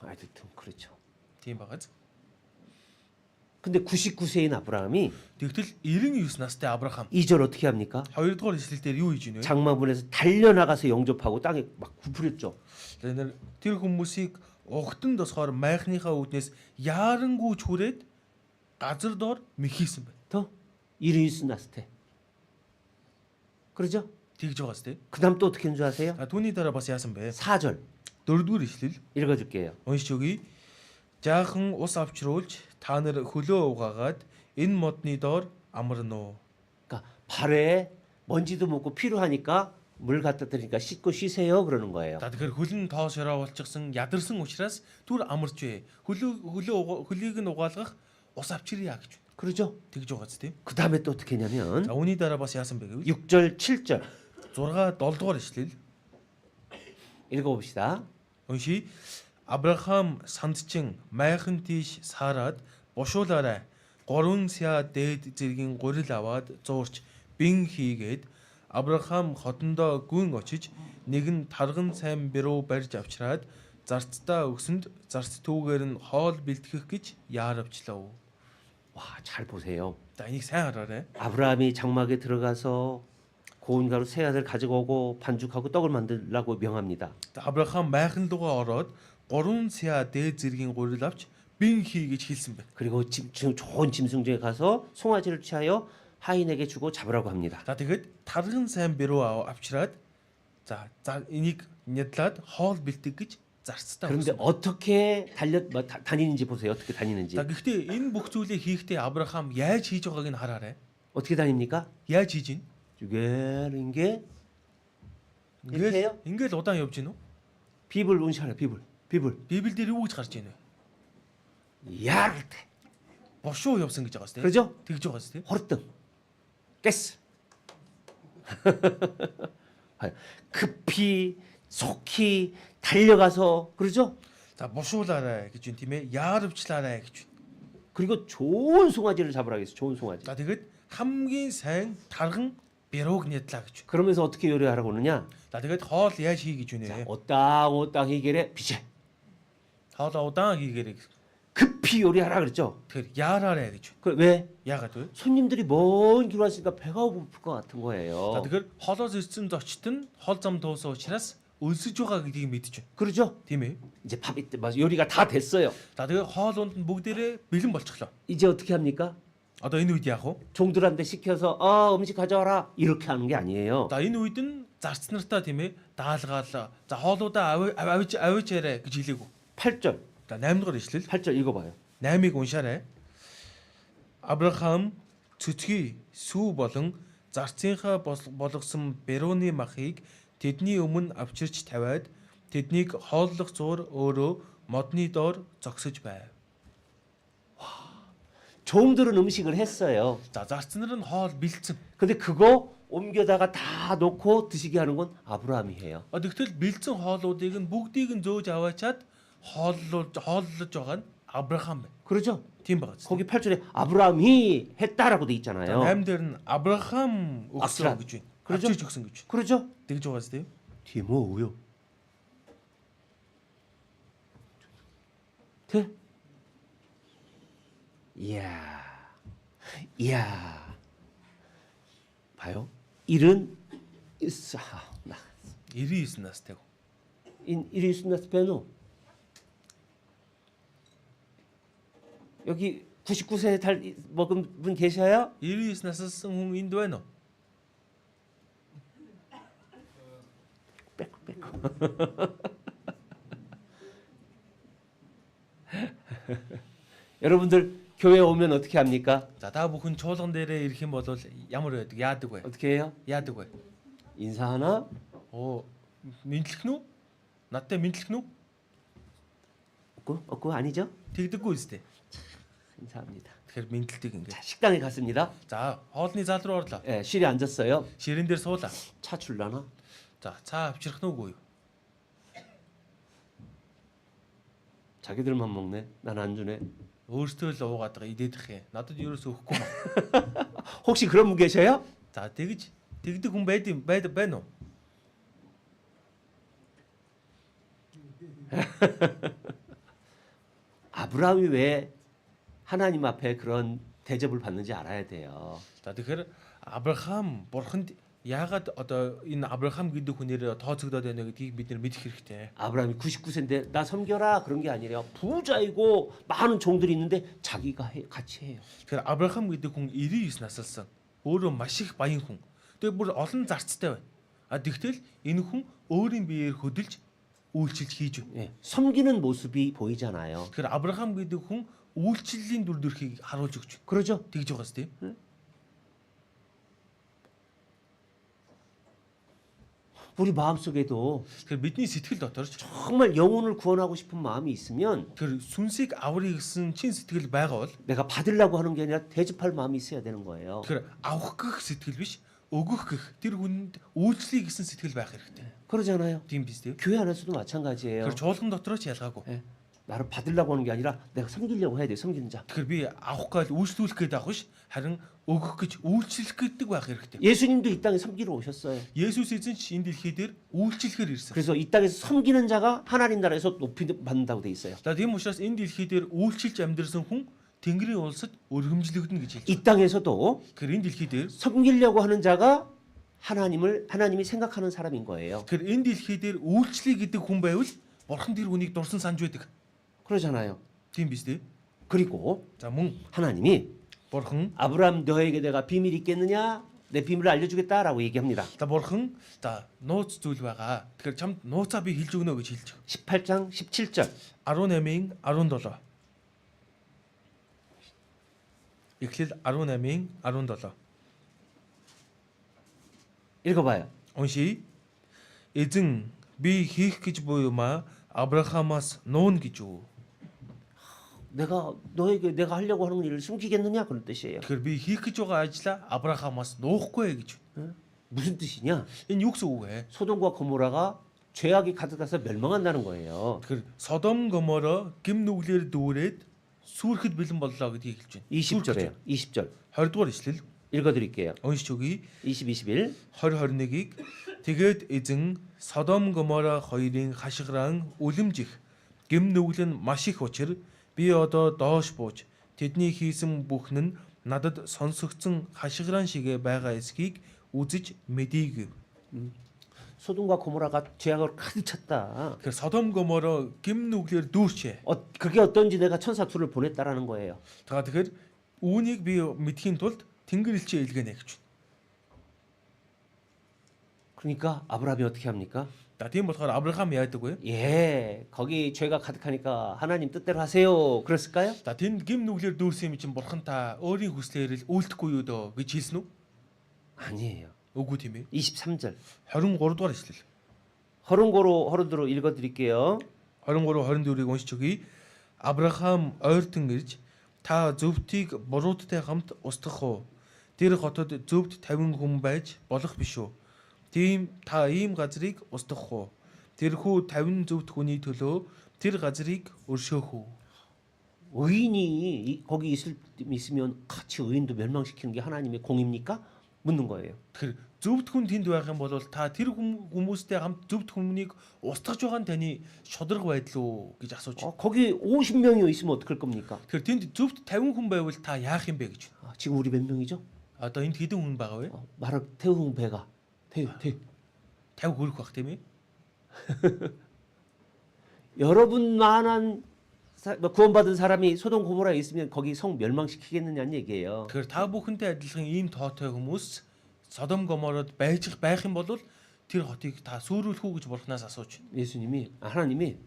애들등 그렇죠. Тийм багаз. 근데 99세인 아브라함이 Тэгтэл 99 настай Авраам 2절 어떻게 합니까? 2-р эшлэл дээр юу хийж гинэ вэ? 장막문에서 달려나가서 영접하고 땅에 막 굽으렸죠. Тэр хүмүүсийг угтан тосхоор майхныхаа үүднээс яарангүйч хүрээд газар доор мэхийсэн байна. 더 이르이스 나스테. 그러죠? Тэгж байгаас тээ. 그다음 또 어떻게 했는 줄 아세요? Түүний дараа бас яасан бэ? 4절 4-р эшлэл 읽어줄게요. уншиж өгье. Жаахан ус авчруулж та нар хөлөө угаагаад энэ модны доор амарна уу? 그러니까 발에 먼지도 묻고 필요하니까 물 갖다 드리니까 씻고 쉬세요 그러는 거예요. За тэгэхээр хөл нь тоо шороо болчихсон ядарсан учраас түр амарч вэ. Хөлийг нь угаалгах ус авчирья гэж. 그러죠? Тэгж байгаа зү тийм. 그 다음에 또 어떻게 했냐면 За үүний дараа бас яасан бэ гэвэл 6절, 7절 6 7 дугаар ишлэл 읽어봅시다. уншия. Авраам сандчин майхан тийш саарад бушуулаарай. 3 сая дээд зэргийн гурил аваад зуурч бин хийгээд Авраам хотондоо гүн очиж нэгэн тарган сайн бэрүү барьж авчираад зарцтай өгсөнд зарц түүгээр нь хоол бэлтгэх гэж яаравчлаа. 와, 잘 보세요. За энийг сайн хараарай. 아브라함이 장막에 들어가서 고운 가루 새 알을 가지고 오고 반죽하고 떡을 만들라고 명합니다. Авраам майхан лугаа ороод 3 сая дээд зэргийн гурил авч бин хий гэж хэлсэн байна. 그리고 좋은 짐승중에 가서 송아지를 취하여 하인에게 주고 잡으라고 합니다. За тэгэхэд тарган сайн бэрүү авчираад за энийг нядлаад хоол бэлтэг гэж зарцтай 그런데 өгсөн. 어떻게 다니는지 보세요. 어떻게 다니는지. За гэхдээ энэ бүх зүйлийг хийхдээ Авраам яаж хийж байгааг нь хараарай. 어떻게 다닙니까? Яаж хийж ийн? 주게는 게 이렇게 해요? Ингээл удаан явж гинүү? 비블 운시하라. 비블. Библи дээр юу гэж гарч ийн вэ? 야르테. Бошуу явсан гэж байгаа сте. 그러죠? Тэгж байгаа сте. 호르등. 깼어. 급히 속히 달려가서 그러죠? За бошуулаарай гэж юм тийм ээ. Яаравчлаарай гэж. 그리고 좋은 송아지를 잡으라 그랬어. 좋은 송아지. За тэгэхэд хамгийн сайн тарган бэрүүг нядлаа гэж. 그러면서 어떻게 요리하라고 그러냐? За тэгэхэд хоол яаж хий гэж үнэ. 오땅 희결에 비제. Хоолоо удаан хийгээрэй. 급히 요리하라 그랬죠. Тэгэхээр яараарай гэж. 그 왜? Яагаад вэ? 손님들이 먼 길 왔으니까 배가 고플 것 같은 За 거예요. тэгэхээр холоос ирсэн зочд нь хол зам туусан учраас өлсөж байгаа гэдгийг мэдэж байна. 그러죠? Тийм ээ. 이제 밥이 요리가 다 됐어요. За тэгээд хоол унд нь бүгдээрээ бэлэн болчихлоо. 이제 어떻게 합니까? Одоо энэ үед яах вэ? 종들한테 시켜서 음식 가져와라 이렇게 하는 게 아니에요. За энэ үед нь зарц нартаа тийм ээ даалгаал. За хоолуудаа авиж яриа гэж хэлээгүү. 8절. За 8 дугаар ишлэл 8절 읽어봐요. 8-ыг уншаарай. Авраам цөцгий сүү болон зарцынхаа болгосон Бероны махыг тэдний өмнө авчирч тавиад тэднийг хооллох зуур өөрөө модны доор зогсож байв. 종들은 음식을 했어요. За зарц нар нь хоол бэлдсэн. 근데 그거 옮겨다가 다 놓고 드시게 하는 건 아브라함이 해요. Тэгтэл бэлдсэн хоолуудыг нь бүгдийг нь зөөж аваачаад хооллож байгаа нь Авраам байна. 그러죠? Тийм байгаа. 거기 8절에 아브라함이 했다라고 돼 있잖아요. 8 дээр нь Авраам өгсөн гэж байна. 그러죠? Авчирч өгсөн гэж. 그러죠? Тэгж байгаа зү. 뒤에 뭐 오요? 돼? 이야. 봐요. 일은 99 настай. 일이 있습니다. 빼노. 여기 99세 달 먹은 분 계셔요? 99 нассан хүн энд байна уу? 여러분들 교회 오면 어떻게 합니까? За та бүхэн чуулган дээрээ ирэх юм бол ямар байдаг? Яадаг вэ? 어떻게 해요? Яадаг вэ? 인사하나? Оо, мэдлэх нү? Надтай мэдлэх нү? 없고 아니죠? Тэгдэггүй үстэй. 인사합니다. Тэгэхээр мэдлэлтийг 자, ингээд. 식당에 갔습니다. За, хоолны зал руу орлоо. 예, 실에 앉았어요. Ширэн дээр суулаа. 차 출라나? За, цаа авчрах нүггүй юу? 자기들만 먹네. 난 안 주네. Өөртөө л уугаад байгаа идэх юм. Надад ерөөсөө өгөхгүй маа. 혹시 그런 분 계셔요? За, тэгдэг хүн байна уу? 아브라함이 왜 하나님 앞에 그런 대접을 받는지 알아야 돼요. За тэгэхээр Авраам бурханд яагаад одоо энэ Авраам гэдэг хүнээр тооцогдоод байна гэдгийг бид нар мэдэх хэрэгтэй. 아브라함이 99세인데 나 섬겨라 그런 게 아니라 부자이고 많은 종들이 있는데 자기가 같이 해요. Тэгэхээр Авраам гэдэг хүн 99 наслсан. Өөрөө маш их баян хүн. Тэгээ бүр олон зарцтай байна. Тэгтэл энэ хүн өөрийн биеэр хөдөлж үйлчлэл хийж байна. 예, 섬기는 모습이 보이잖아요. Тэгэхээр Авраам гэдэг хүн үйлчлэлийн дүр төрхийг харуулж өгч байна. 그러죠? Тэгж байгаас тийм. 우리 마음속에도 Тэгэхээр бидний сэтгэл доторч 정말 영혼을 구원하고 싶은 마음이 있으면 тэр сүнсийг аврыг гэсэн чин сэтгэл байгаа бол 내가 받으려고 하는 게 아니라 대접할 마음이 있어야 되는 거예요. тэр авах гэх сэтгэл биш, өгөх гэх тэр хүнд үйлчлэе гэсэн сэтгэл байх хэрэгтэй. 그러잖아요. Тийм биз дээ. 교회 안에서도 마찬가지예요. Тэр чуулган дотороо ч ялгаагүй. 예. 나를 받으려고 하는 게 아니라 내가 섬기려고 해야 돼. 섬기는 자. Тэгэхээр би авах гал үйлчлүүлэх гээд авах ш харин өгөх гэж үйлчлэх гэдэг байх хэрэгтэй. 예수님도 이 땅에 섬기러 오셨어요. Есүс эзэн ч энэ дэлхий дээр үйлчлэхээр ирсэн. 그래서 이 땅에서 섬기는 자가 하나님 나라에서 높이 받는다고 돼 있어요. За тийм учраас энэ дэлхий дээр үйлчилж амьдрсан хүн Тэнгэрийн улсад өргөмжлөгдөнө гэж хэлж 이 байна. 땅에서도 Тэгэхээр энэ дэлхий дээр 섬기려고 하는 자가 하나님이 생각하는 사람인 거예요. тэгэхээр энэ дэлхий дээр үйлчлэе гэдэг хүн байвал бурхан тэр хүнийг дурсан санаж байдаг. 그러잖아요. Тийм биз дээ. 그리고 За мөн 하나님이 бурхан 아브라함 너에게 내가 비밀이 있겠느냐? 내 비밀을 알려주겠다라고 얘기합니다. за бурхан за нууц зүйл байгаа. Тэгэхээр чамд нууцаа би хэлж өгнө гэж хэлж байгаа. 18장 17절 18-ийн 17. Эхлэл 18-ийн 17. 읽어봐요. Уншия. Эзэн би хийх гэж буй юмаа Авраамаас нуун гэж үү. 내가 너에게 내가 하려고 하는 일을 숨기겠느냐 그런 뜻이에요. Тэгэхээр би хийх гэж байгаа ажлаа Авраамаас нуухгүй гэж. 무슨 뜻이냐? Энэ юу гэсэн үг вэ? 소돔과 고모라가 죄악이 가득해서 멸망한다는 거예요. Тэгэхээр Содом Гоморо гим нүглэр дүүрээд сүрхэд бэлэн боллоо гэдгийг хэлж байна. 20절에요. 20절 20 дугаар ишлэл 읽어드릴게요. уншиж өгье. 20, 21 20-21-ийг тэгээд эзэн Содом Гоморо хоёрын хашгираан үлэмжих гим нүгэл нь маш их учир би одоо доош бууж тэдний хийсэн бүхэн нь надад сонсогдсон хашгираан шигэ байгаа эсхийг үзэж мэдийг. 소돔과 고모라가 죄악을 가득 찼다. Тэгэхээр Содом Гоморо гим нүглэр дүүрчээ. 그게 어떤지 내가 천사 둘을 보냈다라는 거예요. Тэгэхээр үүнийг би мэдхийн тулд Тэнгэр элчээ илгээнэ гэж байна. 그러니까 아브라함이 어떻게 합니까? За тийм болохоор Авраам яадаг вэ? 예, 거기 죄가 가득하니까 하나님 뜻대로 하세요. 그랬을까요? За тэнд гим нүглэр дүүрсэн юм чинь бурхан та өөрийн хүслээр л үйлдэхгүй юу дөө гэж хэлсэн үү? 아니에요. Үгүй тийм ээ. 23절 23 дугаар ишлэл. 허른고로 읽어드릴게요. 23 24-ийг уншиж өгье. Авраам ойртон ирж та зөвтгийг буруудтай хамт устгах уу? Тэр хотод зөвд 50 хүн байж болох биш үү? Тийм та ийм газрыг устгах уу? Тэрхүү 50 зөвд хүний төлөө тэр газрыг өршөөх үү? 의인이 거기 있으면 같이 의인도 멸망시키는 게 하나님의 공입니까? 묻는 거예요. Тэгэхээр зөвд хүн тэнд байх юм бол та тэр хүмүүстэй хамт зөвд хүмүүнийг устгаж байгаа нь таны шударга байдал уу гэж асууж байна. 거기 50명이 있으면 어떡할 겁니까? Тэгэхээр тэнд зөвд 50 хүн байвал та яах юм бэ гэж байна. 지금 우리 몇 명이죠? Одоо энд хэдэн хүн байгаа вэ? 말을 태우는 배가 태우 50 хүрэх бах тийм ээ. 여러분만한 구원받은 사람이 소돔 고모라에 있으면 거기 성 멸망시키겠느냐는 얘기예요. Тэгэхээр та бүхэнтэй адилхан ийм тоотой хүмүүс Содом Гомород байх юм бол тэр хотыг та сүрүүлэх үү гэж бурхнаас асууж байна. 하나님이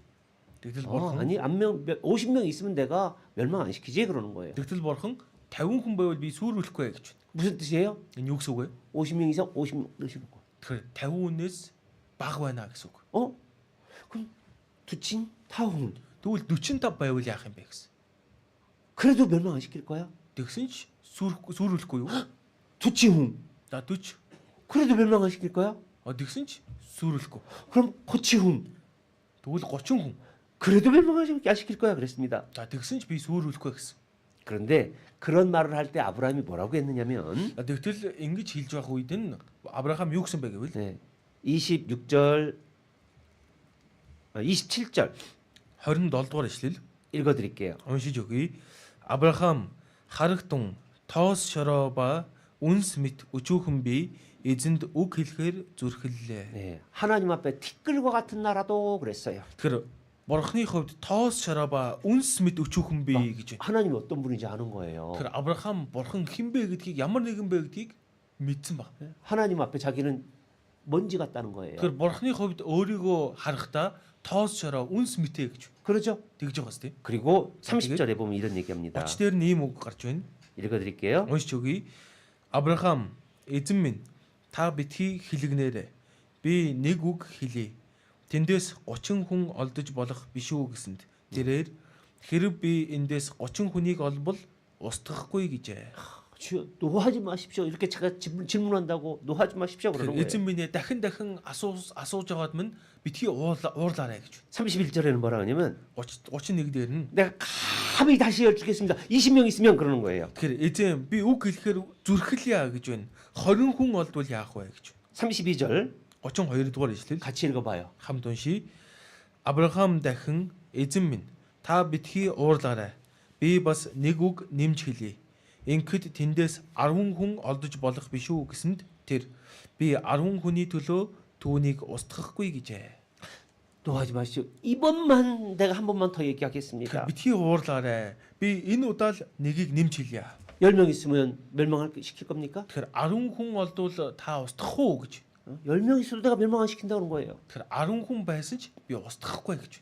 Тэгтэл бурхан 아니 50명 있으면 내가 멸망 안 시키지 그러는 거예요. тэгтэл бурхан 50 хүн байвал би сүрүүлэхгүй гэж байна. 무슨 뜻이에요? Энэ юу гэсэн үг вэ? 50명 이상 50명 넣으시는 거. Тэгэхээр 50 хүнээс бага байна гэсэн үг. 그럼 두친 타홍. Тэгвэл 45 байвал яах юм бэ гэсэн. 그래도 멸망 안 시킬 거야? Тэгсэн ч сүрүүлэхгүй юу? 두치홍. За 40. 그래도 멸망 안 시킬 거야? Тэгсэн ч сүрүүлэхгүй. 그럼 고치홍. Тэгвэл 30 хүн. 그래도 멸망 안 시킬 거야 그랬습니다. За тэгсэн ч би сүрүүлэхгүй гэсэн. 그런데 그런 말을 할 때 아브라함이 뭐라고 했느냐면 Тэгтэл ингэж хэлж байх үед нь Авраам юу гэсэн бэ гэвэл 26절 27절 27 дугаар ишлэл 읽어드릴게요. уншиж өгье. Авраам харагтун тоос шороо ба үнс мэт өчүүхэн би эзэнд үг хэлэхээр зүрхэллээ. 네, 하나님 앞에 티끌과 같은 나라도 그랬어요. Тэгэхээр бурхны хувьд тоос шороо ба үнс мэт өчүүхэн би гэж байна. 하나님이 어떤 분인지 아는 거예요. Тэгэхээр Авраам бурхан хэн бэ гэдгийг ямар нэгэн бэ гэдгийг мэдсэн баг. 하나님 앞에 자기는 먼지 같다는 거예요. Тэгэхээр бурхны хувьд өөрийгөө харахдаа тоос шороо үнс мэтэ гэж 그러죠? тэгж байгаа хэвчээ. 그리고 30절에 보면 이런 얘기합니다. 30 дээр нь ийм үг гарч байна. 읽어드릴게요. Уншиж өгье. Авраам эзэн минь та битгий хэлгнээрэ. Би нэг үг хэлье. Тэндээс 30 хүн олдож болох биш үү гэсэнд тэрээр хэрэг би эндээс 30 хүнийг олбол устгахгүй гэжээ. 주여 노하지 마십시오. 이렇게 제가 질문한다고 노하지 마십시오 그러는 거예요. эзэн минь дахин асууж байгаад минь битгий уурлаарай гэж. 31절에는 뭐라 하냐면 31 дээр нь 내가 감히 다시 여쭙겠습니다. 20명 있으면 그러는 거예요. тэгэхээр эзэн би үг хэлэхээр зүрхэлье гэж байна. 20 хүн олдвол яах вэ гэж. 32절 32 дугаар ишлэл 같이 읽어봐요. хамт уншия. Авраам дахин эзэн минь та битгий уурлаарай. Би бас нэг үг нэмж хэлье. Ингээд тэндээс 10 хүн олдож болох биш үү гэсэнд тэр би 10 хүний төлөө түүнийг устгахгүй гэжээ. 노하지 마십시오. 이번만 내가 한 번만 더 얘기하겠습니다. битгий уурлаарай. Би энэ удаа л нэгийг нэмж хэлье. 10명 있으면 멸망을 시킬 겁니까? Тэгэхээр 10 хүн олдвол та устгах уу гэж. 10명 있어도 내가 멸망 안 시킨다는 거예요. Тэгэхээр 10 хүн байсан ч би устгахгүй гэж.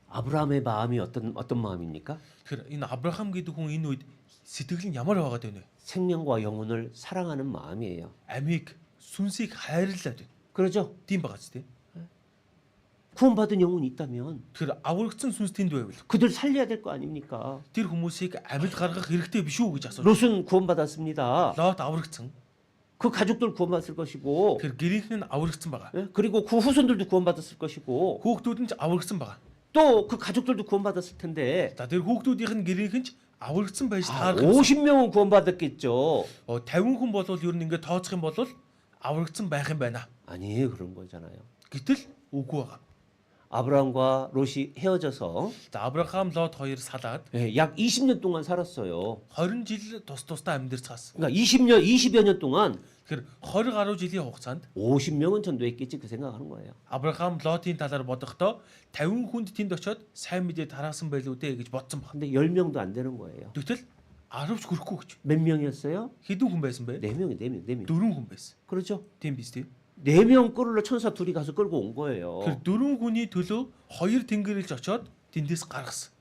아브라함의 마음이 어떤 마음입니까? Тэгэхээр энэ Авраам гэдэг хүн энэ үед сэтгэл нь ямар байгаад байна вэ? 생명과 영혼을 사랑하는 마음이에요. Амийг сүнсийг хайрлаад байна. 그러죠? Тийм байгаа ч тийм. 구원받은 영혼이 있다면 Тэгэхээр аврагдсан сүнс тэнд байвал 그들 살려야 될 거 아닙니까? тэр хүмүүсийг амьд гаргах хэрэгтэй биш үү гэж асууж. 롯은 구원받았습니다. Лот аврагдсан. 그 가족들 구원받을 것이고, Тэгэхээр гэрийнх нь аврагдсан байгаа. 예? 그리고 그 후손들도 구원받았을 것이고, Хүүхдүүд нь ч аврагдсан байгаа. 또 그 가족들도 구원받았을 텐데 За тэр хүүхдүүдийнх нь гэрийнх нь ч аврагдсан байж таарах. 50명은 구원받았겠죠. 50 хүн болвол ер нь ингээд тооцох юм бол аврагдсан байх юм байна. 아니에요, 그런 거잖아요. Гэтэл үгүй байгаа. 아브라함과 롯이 헤어져서 За Авраам Лот хоёр салаад 약 20년 동안 살았어요. 20 жил тусдаа амьдэрцгаас. 그러니까 20여 년 동안 Тэгэхээр 20 гаруй жилийн хугацаанд 50명은 전도했겠지 그 생각하는 거예요. Авраам Лотын талаар бодохдоо 50 хүнд тэнд очиод сайн мэдээ тараасан байлгүй дээ гэж бодсон баг. 근데 10명도 안 되는 거예요. Тэгтэл 10 ч хүрэхгүй гэж. 몇 명이었어요? Хэдэн хүн байсан бэ? 4명. 4 хүн байсан. 그렇죠? Тийм биз дээ. 4명 끌으러 천사 둘이 가서 끌고 온 거예요. Тэр 4 хүний төлөө 2 тэнгэрэлж очиод тэндээс гаргасан.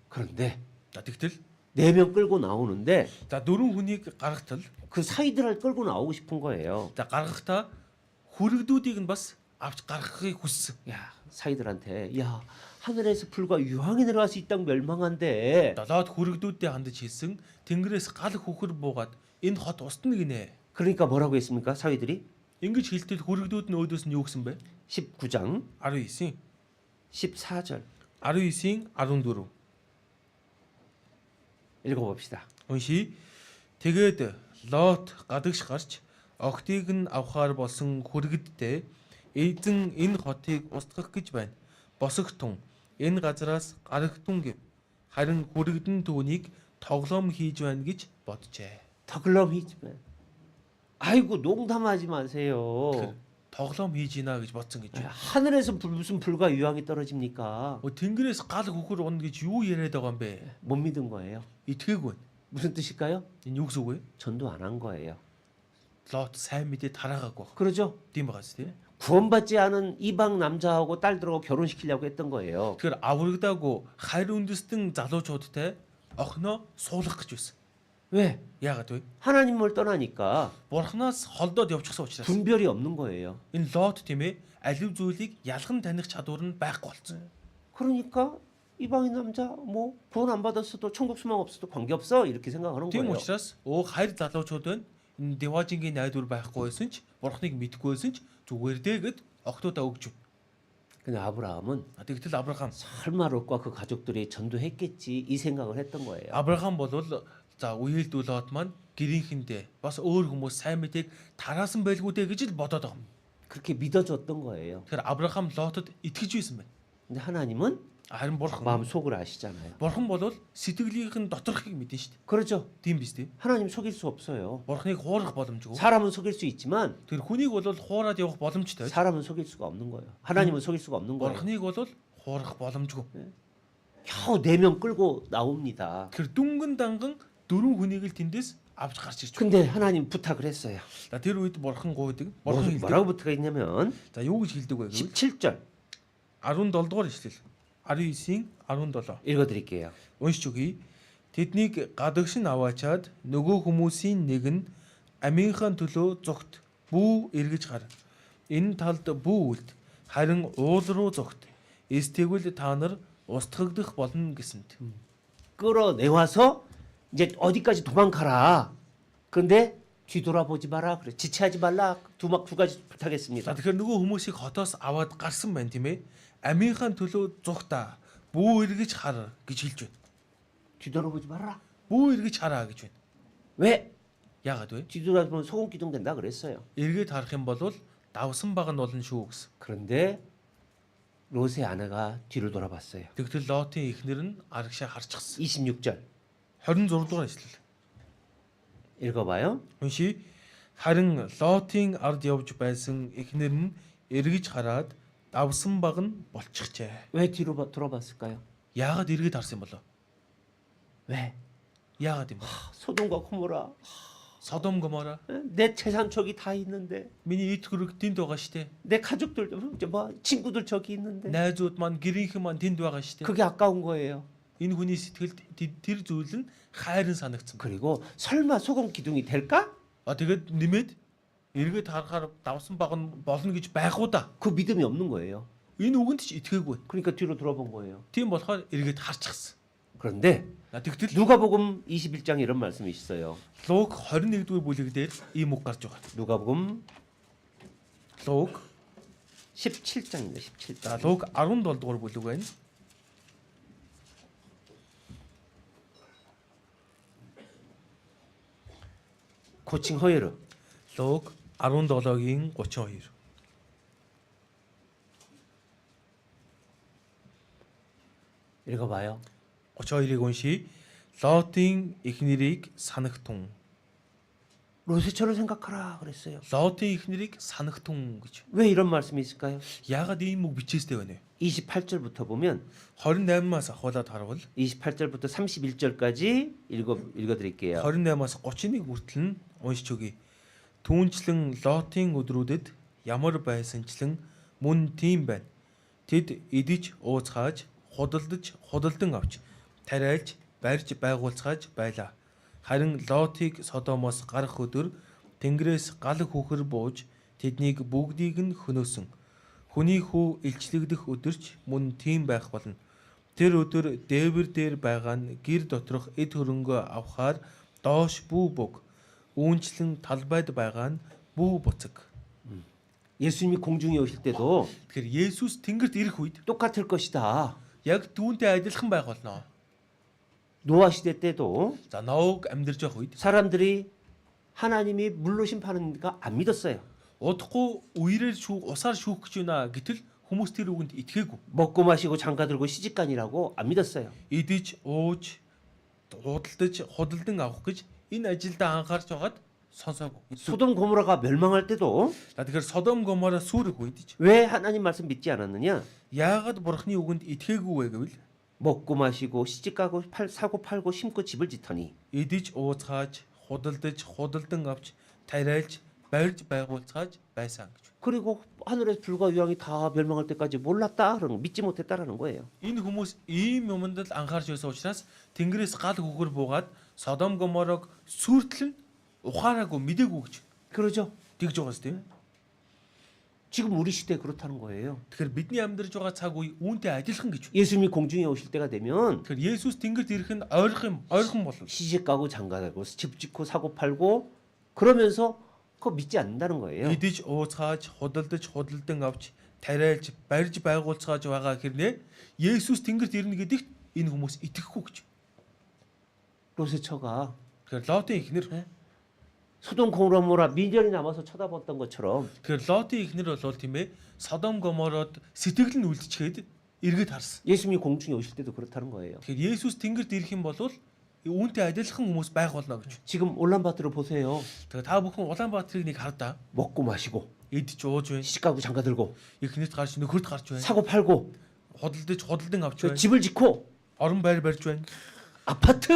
그런데 За тэгтэл 4명 끌고 나오는데 за 4 хүнийг гаргахтал 그 사이들을 끌고 나오고 싶은 거예요. за гаргахдаа хүрэгдүүдийг нь бас авч гаргахыг хүссэн. 야, 사이들한테 야, 하늘에서 불과 유황이 내려갈 수 있다고 멸망한데. Долоод хүрэгдүүдтэй хандаж хэлсэн тэнгэрээс гал хөхөр буугаад энэ хот устна гинэ. 그러니까 뭐라고 했습니까? 사위들이 Ингэж хэлтэл хүрэгдүүд нь өөдөөс нь юу гэсэн бэ? 19장 19 14절 19-ийн 14 읽어봅시다. уншия. Тэгээд Лот гадагш гарч огтыг нь авахаар болсон хүрэгдтэй эзэн энэ хотыг устгах гэж байна. Босогтун энэ газараас гарагтун гэв. Харин хүрэгдэн түүнийг тоглоом хийж байна гэж боджээ. 더글럼 히지만. 아이고 농담하지 마세요. тоглоом хийж гинэ гэж бодсон гэж. 하늘에서 무슨 불과 유황이 떨어집니까? Тэнгэрээс гал хөхөр унна гэж юу яриад байгаа юм бэ? 못 믿은 거예요. Итгээгүй. 무슨 뜻일까요? Энэ юу гэсэн үг вэ? 전도 안 한 거예요. Лот сайн мэдээ тараагаагүй. 그러죠? Тийм байгаас тийм. 구원받지 않은 이방 남자하고 딸들하고 결혼시키려고 했던 거예요. Тэгэхээр аврагдаагүй хайр үндэстэн залуучуудтай охиноо суулгах гэж байсан. 왜? Яагаад вэ? 하나님을 떠나니까 Бурханаас холдоод явчихсан учраас. 분별이 없는 거예요. Энэ Лот тийм ээ алив зүйлийг ялхан таних чадвар нь байхгүй болсон. 그러니까 이방인 남자 뭐 구원 안 받았어도 천국 소망 없어도 관계없어 이렇게 생각하는 Тийм 거예요. учраас хайр залуучууд байна. Энэ Деважингийн найдвар байхгүй байсан ч, Бурханыг мэдгүй байсан ч зүгээр дээ гэд охтуудаа өгч. 근데 아브라함은 Тэгтэл Авраам 설마 롯과 그 가족들이 전도했겠지 이 생각을 했던 거예요. Авраам болвол за үеэлдүү Лот маань гэрийнхэндээ бас өөр хүмүүс сайн мэдээг тараасан байлгүй дээ гэж л бодоод байгаа юм. 그렇게 믿어줬던 거예요. Тэгэхээр Авраам Лотод итгэж байсан байна. 근데 하나님은 Харин Бурхан 마음 속을 아시잖아요. Бурхан болвол сэтгэлийнх нь доторхыг мэднэ шүү дээ. 그렇죠. Тийм биз дээ. 하나님 속일 수 없어요. Бурханыг хуурах боломжгүй. 사람은 속일 수 있지만 Тэр хүнийг болвол хуураад явах боломжтой. 사람은 속일 수가 없는 거예요. 하나님은 속일 수가 없는 거예요. Бурханыг болвол хуурах боломжгүй. 겨우 4명 끌고 나옵니다. Тэр дүнгэн данган 4 хүнийг л тэндээс авч гарч ирж. 근데 하나님 부탁을 했어요. За тэр үед бурхан гуйдаг. Бурхан хэлдэг. 뭐라고 부탁했냐면 За юу гэж хэлдэг вэ гэвэл 17절 17 дугаар ишлэл. 19-ийн 17. 읽어드릴게요. Уншиж өгье. Тэднийг гадагш нь аваачаад нөгөө хүмүүсийн нэг нь амийнхаа төлөө зүгт бүү эргэж гар. Энэ талд бүү үлд. Харин уул руу зүгт. Эстэгвэл та нар устгагдах болно гэсэнт. 끌어내와서 이제 어디까지 도망가라. 그런데 뒤돌아보지 마라. 그래. 지체하지 말라. 두 가지 За 부탁했습니다. тэгэхээр нөгөө хүмүүсийг хотоос аваад гарсан байна тийм ээ. Амийнхаа төлөө зүгтаа бүү эргэж хар гэж хэлж байна. 뒤돌아보지 마라. Бүү эргэж хараа гэж байна. 왜? Яагаад вэ? 뒤돌아보면 소금 기둥 된다 그랬어요. Эргээд харах юм бол давсан баг нь болно шүү гэсэн. 그런데 롯의 아내가 뒤를 돌아봤어요. Тэгтэл Лотын эхнэр нь арагшаа харчихсан. 26절 26 дугаар ишлэл. 읽어봐요. Унши. Харин Лотын ард явж байсан эхнэр нь эргэж хараад давсан баг нь болчихжээ. 왜 뒤로 돌아봤을까요? Яагаад эргээд харсан юм болоо? 왜? Яагаад юм бэ? 소돔과 고모라. Содом Гомора 내 재산 저기 다 있는데. миний эд хөрөг тэнд байгаа штэ. 내 가족들 뭐 친구들 저기 있는데. Найзууд маань гэрийнхэн маань тэнд байгаа штэ. 그게 아까운 거예요. Энэ хүний сэтгэлд тэр зүйл нь хайрын санагдсан. 그리고 설마 소금 기둥이 될까? Тэгээд нэмээд эргээд харахаар давсан баг нь болно гэж байх уу да. 그 믿음이 없는 거예요. Энэ үгэнд ч итгээгүй. 그러니까 뒤로 돌아본 거예요. Тийм болохоор эргээд харчихсан. 그런데 Тэгтэл 누가복음 21장에 이런 말씀이 있어요. Луг 21-р бүлэг дээр ийм үг гарч байгаа. 누가복음 Луг 17장입니다. За 17장. Луг 17-р бүлэг байна. 고칭 허예르. Луг 17-гийн 32. 읽어봐요. 32-ыг уншия. Лотын эхнэрийг санагтун. 롯의처를 생각하라 그랬어요. Лотын эхнэрийг санагтун гэж. 왜 이런 말씀이 있을까요? Яагаад ийм үг бичээстэй байна вэ? 28절부터 보면 28-аас ахуулаад харвал 28절부터 31절까지 읽어드릴게요. 28-аас 31 хүртэл нь уншиж өгье. Түүнчлэн Лотын өдрүүдэд ямар байсанчлан мөн тийм байна. Тэд идэж ууцгааж, худалдан авч, тариалж, барьж байгуулцгааж байлаа. Харин Лотыг Содомоос гарах өдөр Тэнгэрээс гал хүүхэр бууж тэднийг бүгдийг нь хөнөөсөн. Хүний хүү илчлэгдэх өдөрч мөн тийм байх болно. Тэр өдөр дээвэр дээр байгаа нь гэр доторх эд хөрөнгөө авахаар доош бүү бүг. Үүнчлэн талбайд байгаа нь бүү буцаг. 예수님이 공중에 오실 때도 Тэгэхээр Есүс Тэнгэрт ирэх үед 똑같을 것이다. яг түүнтэй адилхан байх болно. 노아 시대 때도 За Ноог амьдарч байх үед 사람들이 하나님이 물로 심판하는가 안 믿었어요. удахгүй үерээр усаар шүүх гэж байна гэтэл хүмүүс тэр үгэнд итгээгүй. 먹고 마시고 장가 들고 시집간이라고 안 믿었어요. Идэж, ууж, худалдан авах гэж энэ ажилдаа анхаарч байгаад сонсоогүй. 소돔 고모라가 멸망할 때도 За тэгэхээр Содом Гомора сүрэх үед 왜 하나님 말씀 믿지 않았느냐? яагаад бурхны үгэнд итгээгүй вэ гэвэл 먹고 마시고 시집가고 사고 팔고 심고 집을 짓더니 идэж, ууцгааж, худалдан авч, тариалж, барьж байгуулцгааж байсан гэж. 그리고 하늘에서 불과 유황이 다 멸망할 때까지 몰랐다. 그런 거 믿지 못했다라는 거예요. Энэ хүмүүс ийм юмд л анхаарч байсан учраас Тэнгэрээс гал хүүхэр буугаад Содом Гоморог сүртэл нь ухаараагүй мдээгүй гэж. 그러죠. Тэгж байгаас тийм. 지금 우리 시대에 그렇다는 거예요. Тэгэхээр бидний амьдарч байгаа цаг үе үүнтэй адилхан гэж. 예수님이 공중에 오실 때가 되면 Тэгэхээр Есүс Тэнгэрт ирэх нь ойрхон болно. 시집 가고 장가 가고 집 짓고 사고 팔고 그러면서 그거 믿지 않는다는 거예요. Идэж, ууцгааж, худалдан авч, тариалж, барьж байгуулцгааж байгаа хэрнээ Есүс Тэнгэрт ирнэ гэдэгт энэ хүмүүс итгэхгүй гэж. 롯의 처가 Тэгэхээр Лотын эхнэр 소돔 고모라 미련이 남아서 쳐다봤던 것처럼 тэгэхээр Лотын эхнэр бол тийм ээ Содом Гомород сэтгэл нь үлдчихэд эргэж харсан. 예수님이 공중에 오실 때도 그렇다는 거예요. Тэгэхээр Есүс Тэнгэрт ирэх юм бол үүнтэй адилхан хүмүүс байх болно гэж. 지금 올란바토를 보세요. Тэгээ та бүхэн Улаанбаатарыг нэг хардаа. 먹고 마시고 Идж ууж байна. 시집 가고 장가 들고 Эхнэрт гарч нөхөрт гарч байна. 사고 팔고 Худалдан авч байна. 집을 짓고 Орон байр барьж байна. 아파트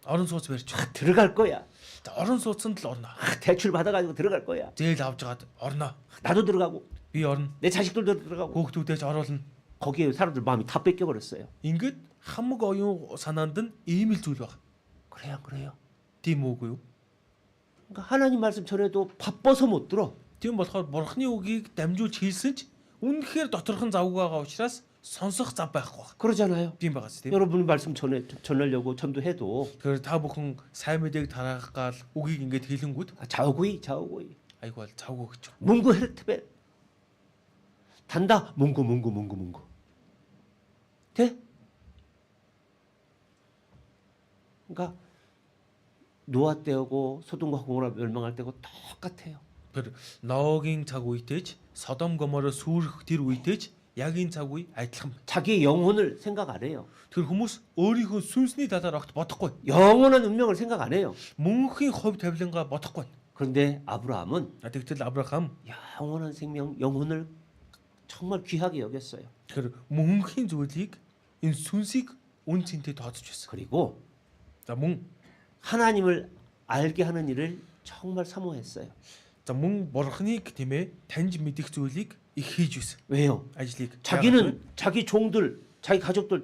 Орон сууц барьж. 들어갈 거야. За орон сууцанд л орно. 대출 받아가지고 들어갈 거야. Зээл авж гаад орно. 나도 들어가고 Би орно. 내 자식들도 들어가고. Хүүхдүүдээ ч оруулна. 거기에 사람들 마음이 다 뺏겨버렸어요. Ингээд хамаг оюун санаанд нь ийм л зүйл баг. 그래요, 그래요. Тийм үгүй юу? 그러니까 하나님 말씀 전해도 바빠서 못 들어. Тийм болохоор бурхны үгийг дамжуулж хэлсэн ч үнэхээр доторхон завгүй байгаа учраас сонсох зав байхгүй баг. 그러잖아요. Тийм байгаа ч тийм. 여러분이 말씀 전하려고 전도해도 Тэгэхээр та бүхэн сайн мэдээг тараах гал үгийг ингээд хэлэнгүүт 자오구이 айгүй бол завгүй гэж. 문구 헤르트베 단다 문구 돼? 그러니까 노아 때하고 소돔과 고모라 멸망할 때고 똑같아요. Тэр Ноагийн цаг үетэйч Содом Гомороо сүрэх тэр үетэйч яг энэ цаг үе адилхан. 자기의 영혼을 생각 안 해요. Тэр хүмүүс өөрийнхөө сүнсний талаар огт бодохгүй. 영원한 운명을 생각 안 해요. Мөнхийн хувь тавилангаа бодохгүй. 그런데 아브라함은 Тэгтэл Авраам 영원한 생명, 영혼을 정말 귀하게 여겼어요. тэр мөнхийн зүйлийг энэ сүнсийг үн цэнтэй тооцож байсан. 그리고 За мөн 하나님을 알게 하는 일을 정말 사모했어요. за мөн бурхныг тийм ээ таньж мэдэх зүйлийг их хийж байсан. 왜요? ажлыг. 자기는 자기 종들, 자기 가족들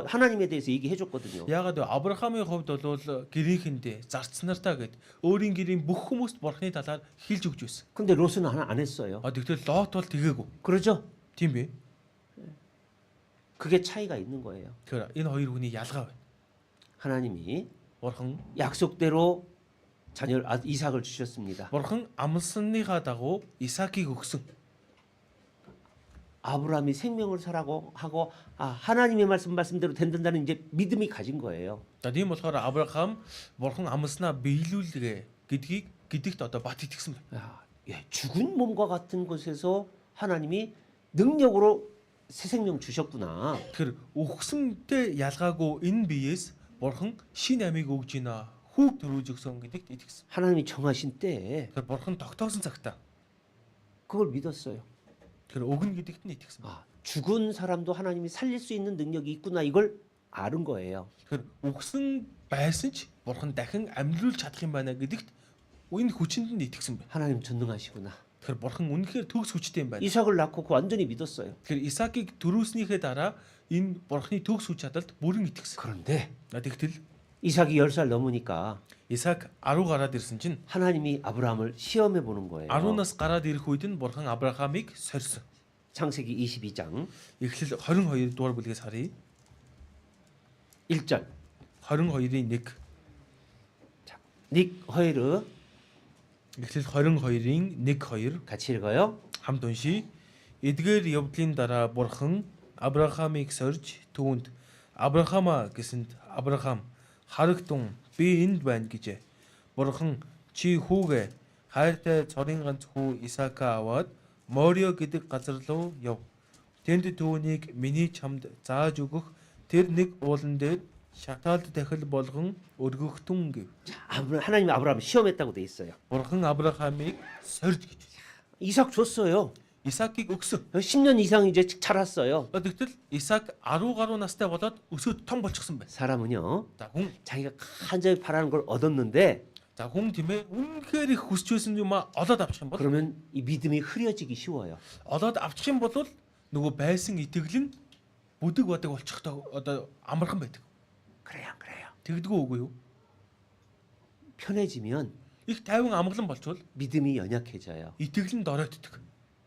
하나님에 대해서 얘기해 줬거든요. Яагаад вэ? Авраамын хувьд бол гэрийнхэндээ зарцнартаа гэд өөрийн гэрийн бүх хүмүүст бурхны талаар хэлж өгч байсан. 근데 롯은 안 했어요. Тэгтэл Лот бол тгээгүү. 그러죠? Тийм бэ? 그게 차이가 있는 거예요. Тэгэхээр энэ хоёр хүний ялгаа байна. 하나님이 Бурхан 약속대로 자녀 이삭을 주셨습니다. Бурхан амлсныхаа дагуу Исаакийг өгсөн. 아브라함이 생명을 살라고 하고 하나님의 말씀대로 된다는 이제 믿음이 가진 거예요. За тийм болохоор Авраам Бурхан амлснаа биелүүлгээ гэдэгт одоо бат итгэсэн байна. 죽은 몸과 같은 곳에서 하나님이 능력으로 새 생명 주셨구나. Тэгэхээр өгсөнтэй ялгаагүй энэ биеэс Бурхан шин амийг өгж гинэ. Хүүг төрүүлж өгсөн гэдэгт итгэсэн. 하나님이 정하신 때에 Тэгэхээр Бурхан тогтоосон цагтаа 그걸 믿었어요. Тэгэхээр өгнө гэдэгт нь итгэсэн. 죽은 사람도 하나님이 살릴 수 있는 능력이 있구나 이걸 아는 거예요. Тэгэхээр өгсөн байсан ч Бурхан дахин амьлуулж чадах юм байна гэдэгт энэ хүчинд нь итгэсэн байна. 하나님 전능하시구나. Тэгэхээр Бурхан үнэхээр төгс хүчтэй юм байна. 이삭을 낳고 그 완전히 믿었어요. Тэгэхээр Исаакийг төрүүлснийхээ дараа энэ Бурханы төгс хүч чадалд бүрэн итгэсэн. 그런데 Тэгтэл 이삭이 10살 넘으니까 Исаак 10 гараад ирсэн чинь 하나님이 아브라함을 시험해 보는 거예요. 10-наас гараад ирэх үед нь Бурхан Авраамыг сорьсон. 창세기 22장 Эхлэл 22 дугаар бүлгээс харъя. 1절 22-ийн 1. 닉 허이르 Эхлэл 22-ийн 1 2 같이 읽어요. хамт уншия. Эдгээр явдлын дараа Бурхан Авраамыг сорж түүнд Авраамаа гэсэнд Авраам харагтун би энд байна гэжээ. Бурхан чи хүүгээ хайртай цорын ганц хүү Исаакаа аваад Морио гэдэг газар руу яв. Тэнд түүнийг миний чамд зааж өгөх тэр нэг уулан дээр шатаалд дахил болгон өргөхтүн гэв. 하나님이 아브라함을 시험했다고 돼 있어요. Бурхан Авраамыг сорж гэж. 이삭 줬어요. Исаакийг өгсөн. 10년 이상 이제 자랐어요. Тэгтэл Исаак 10 гаруй настай болоод өсөд том болчихсон байна. 사람은요. За хүн 자기가 간절히 바라는 걸 얻었는데 За хүн тийм ээ үнэхээр их хүсч байсан юм а олоод авчих юм бол 그러면 이 믿음이 흐려지기 쉬워요. олоод авчих юм бол нөгөө байсан итгэл нь бүдэг бодог болчихдоо одоо амархан байдаг. 그래요. Тэгдэггүй үгүй юу? 편해지면 Их тайван амгалан болчвол 믿음이 연약해져요. итгэл нь доройтдог.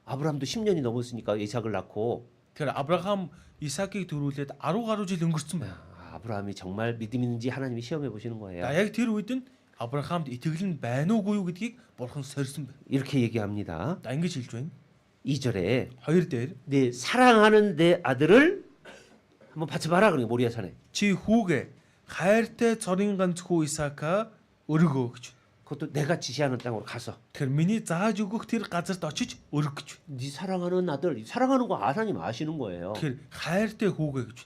아브라함도 10년이 넘었으니까 이삭을 낳고 Тэгэхээр Авраам Исаакийг төрүүлээд 10 гаруй жил өнгөрцөн байна. 아브라함이 정말 믿음 있는지 하나님이 시험해 보시는 거예요. За яг тэр үед нь Авраамд итгэл нь байна уугүй юу гэдгийг Бурхан сорьсон байна. 이렇게 얘기합니다. За ингэж хэлж байна. 2절에 2 дээр 내 사랑하는 내 아들을 한번 바쳐봐라 그러니 모리아산에. чи хүүгээ хайртай цорын ганц хүү Исаакаа өргөө гэж. 그것도 내가 지시하는 땅으로 가서. Тэгэхээр миний зааж өгөх тэр газарт очиж өрг гэж. 네 사랑하는 아들, 사랑하는 거 하나님 아시는 거예요. Тэгэхээр хайртай хүүгээ гэж.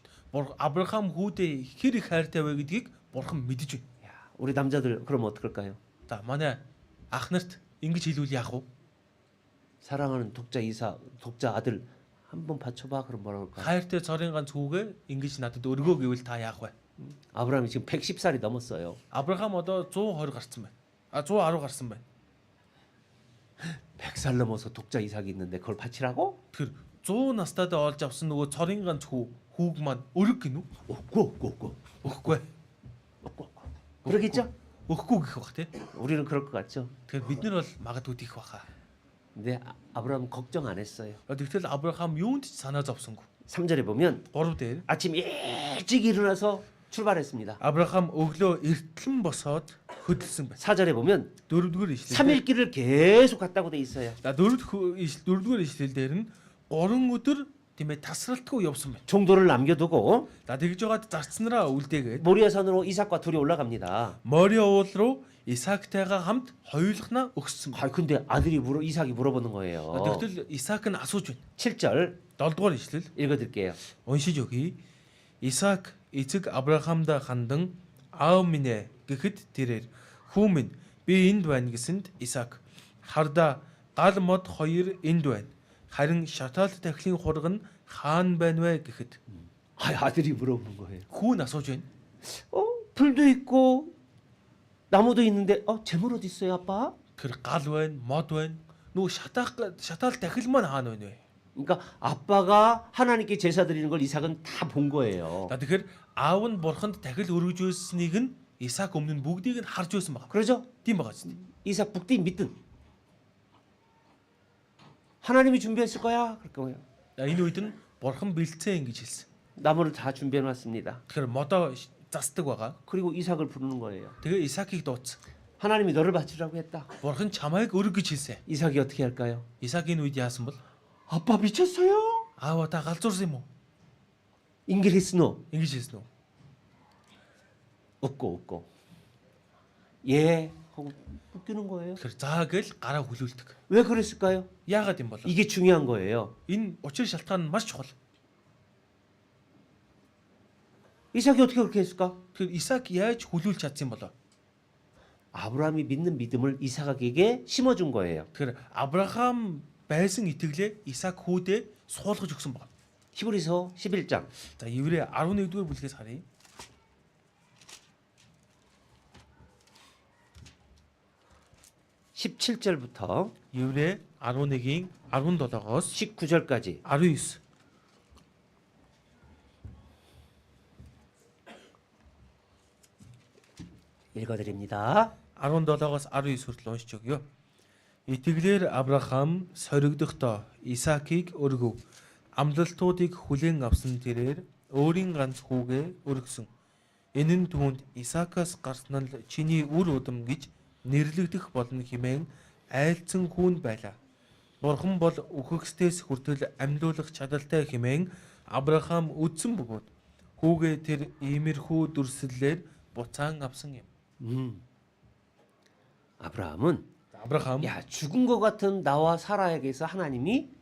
Авраам хүүдээ хэр их хайртай вэ гэдгийг Бурхан мэдэж байна. 야, 우리 남자들 그러면 어떨까요? За манай ах нарт ингэж хэлвэл яах вэ? 사랑하는 독자 아들 한번 바쳐봐 그럼 뭐라 그럴까요? хайртай цорын ганц хүүгээ ингэж надад өргөө гэвэл та яах вэ? 아브라함이 지금 110살이 넘었어요. Авраам одоо 120 гарсан байна. 110 гарсан байна. 100살 넘어서 독자 이삭이 있는데 그걸 바치라고? Тэгэхээр 100 настайд олж авсан нөгөө цорын ганц хүүг маань өрг гинүү? 없고. Өгөхгүй. 그러겠죠? Өгөхгүй гэх бах тий. 우리는 그럴 것 같죠. Тэгэхээр бид нар бол магадгүй тийх баха. 근데 아브라함은 걱정 안 했어요. Тэгтэл Авраам юунд ч санаа зовсонгүй. 3절에 보면 3 дээр 아침 일찍 일어나서 출발했습니다. Авраам өглөө эртлэн босоод хөдөлсөн байна. 4절에 보면 4-р ишлэл. 3일 길을 계속 갔다고 돼 있어요. 4-р ишлэл дээр нь 3 өдөр тийм ээ тасралтгүй явсан байна. 종도를 남겨두고 Тэгж байгаад зарцнараа үлдээгээд 모리아산으로 이삭과 둘이 올라갑니다. Мориа уул руу Исаактайгаа хамт хоёулахнаа өгсөн байна. 근데 이삭이 물어보는 거예요. Тэгтэл Исаак нь асууж байна. 7절 7-р ишлэл 읽어드릴게요. уншиж өгье. Исаак эцэг Авраамд хандан аав минь ээ гэхэд тэрээр хүү минь би энд байна гэсэнд Исаак хардаа гал мод хоёр энд байна. Харин шатаал тахилын хураг нь хаан байна вэ гэхэд 아들이 물어보는 거예요. хүү нь асууж байна. 불도 있고 나무도 있는데 재물 어디 있어요, 아빠? Тэр гал байна, мод байна. Нөгөө шатаал тахил маань хаана байна вэ? 그러니까 아빠가 하나님께 제사 드리는 걸 이삭은 다 본 거예요. Тэгэхээр аав нь бурханд тахил өргөж өгсөнийг нь Исаак өмнө нь бүгдийг нь харж байсан байна. 그러죠? Тийм байгаа ч. 이삭 북디 믿든 하나님이 준비했을 거야. 그럴 거예요. Энэ үед нь бурхан бэлдсэн гэж хэлсэн. 나무를 다 준비해 놨습니다. Тэгэхээр модоо засдаг байгаа. 그리고 이삭을 부르는 거예요. Тэгээ Исаакийг дуудсан. 하나님이 너를 바치라고 했다. Бурхан чамайг өрг гэж хэлсэн. 이삭이 어떻게 할까요? Исаак энэ үед яасан бол 아빠 미쳤어요? аава та галзуурсан юм уу? 인기리스노 Ингэж хэлсэн үү? 웃고 예 하고 웃기는 거예요. Тэгэхээр заа гэл гараа хүлүүлдэг. 왜 그랬을까요? Яагаад юм бол? 이게 중요한 거예요. Энэ учир шалтгаан нь маш чухал. 이삭이 어떻게 그렇게 했을까? Тэгэхээр Исаак яаж хүлүүлж чадсан юм болоо? 아브라함이 믿는 믿음을 이삭에게 심어준 거예요. Тэгэхээр Авраам байсан итгэлээ Исаак хүүдээ суулгаж өгсөн байна. 히브리서 11장 За Еврей 11-р бүлгээс харъя. 17절부터 Еврей 11-ийн 17-оос 19절까지 19. 읽어드립니다. 17-оос 19 хүртэл уншиж өгье. Итгэлээр Авраам соригдохдоо Исаакийг өргөв. Амлалтуудыг хүлээн авсан тэрээр өөрийн ганц хүүгээ өргөсөн. Энэ нь түүнд Исаакаас гарсан л чиний үр удам гэж нэрлэгдэх болно хэмээн айлцсан хүүн байлаа. Бурхан бол үхэгсдээс хүртэл амьлуулах чадaltaй хэмээн Авраам үздсэн бөгөөд хүүгээ тэр иймэрхүү дүрслэлээр буцаан авсан юм. 아브라함은 Авраам 죽은 것 같은 나와 사라에게서 하나님이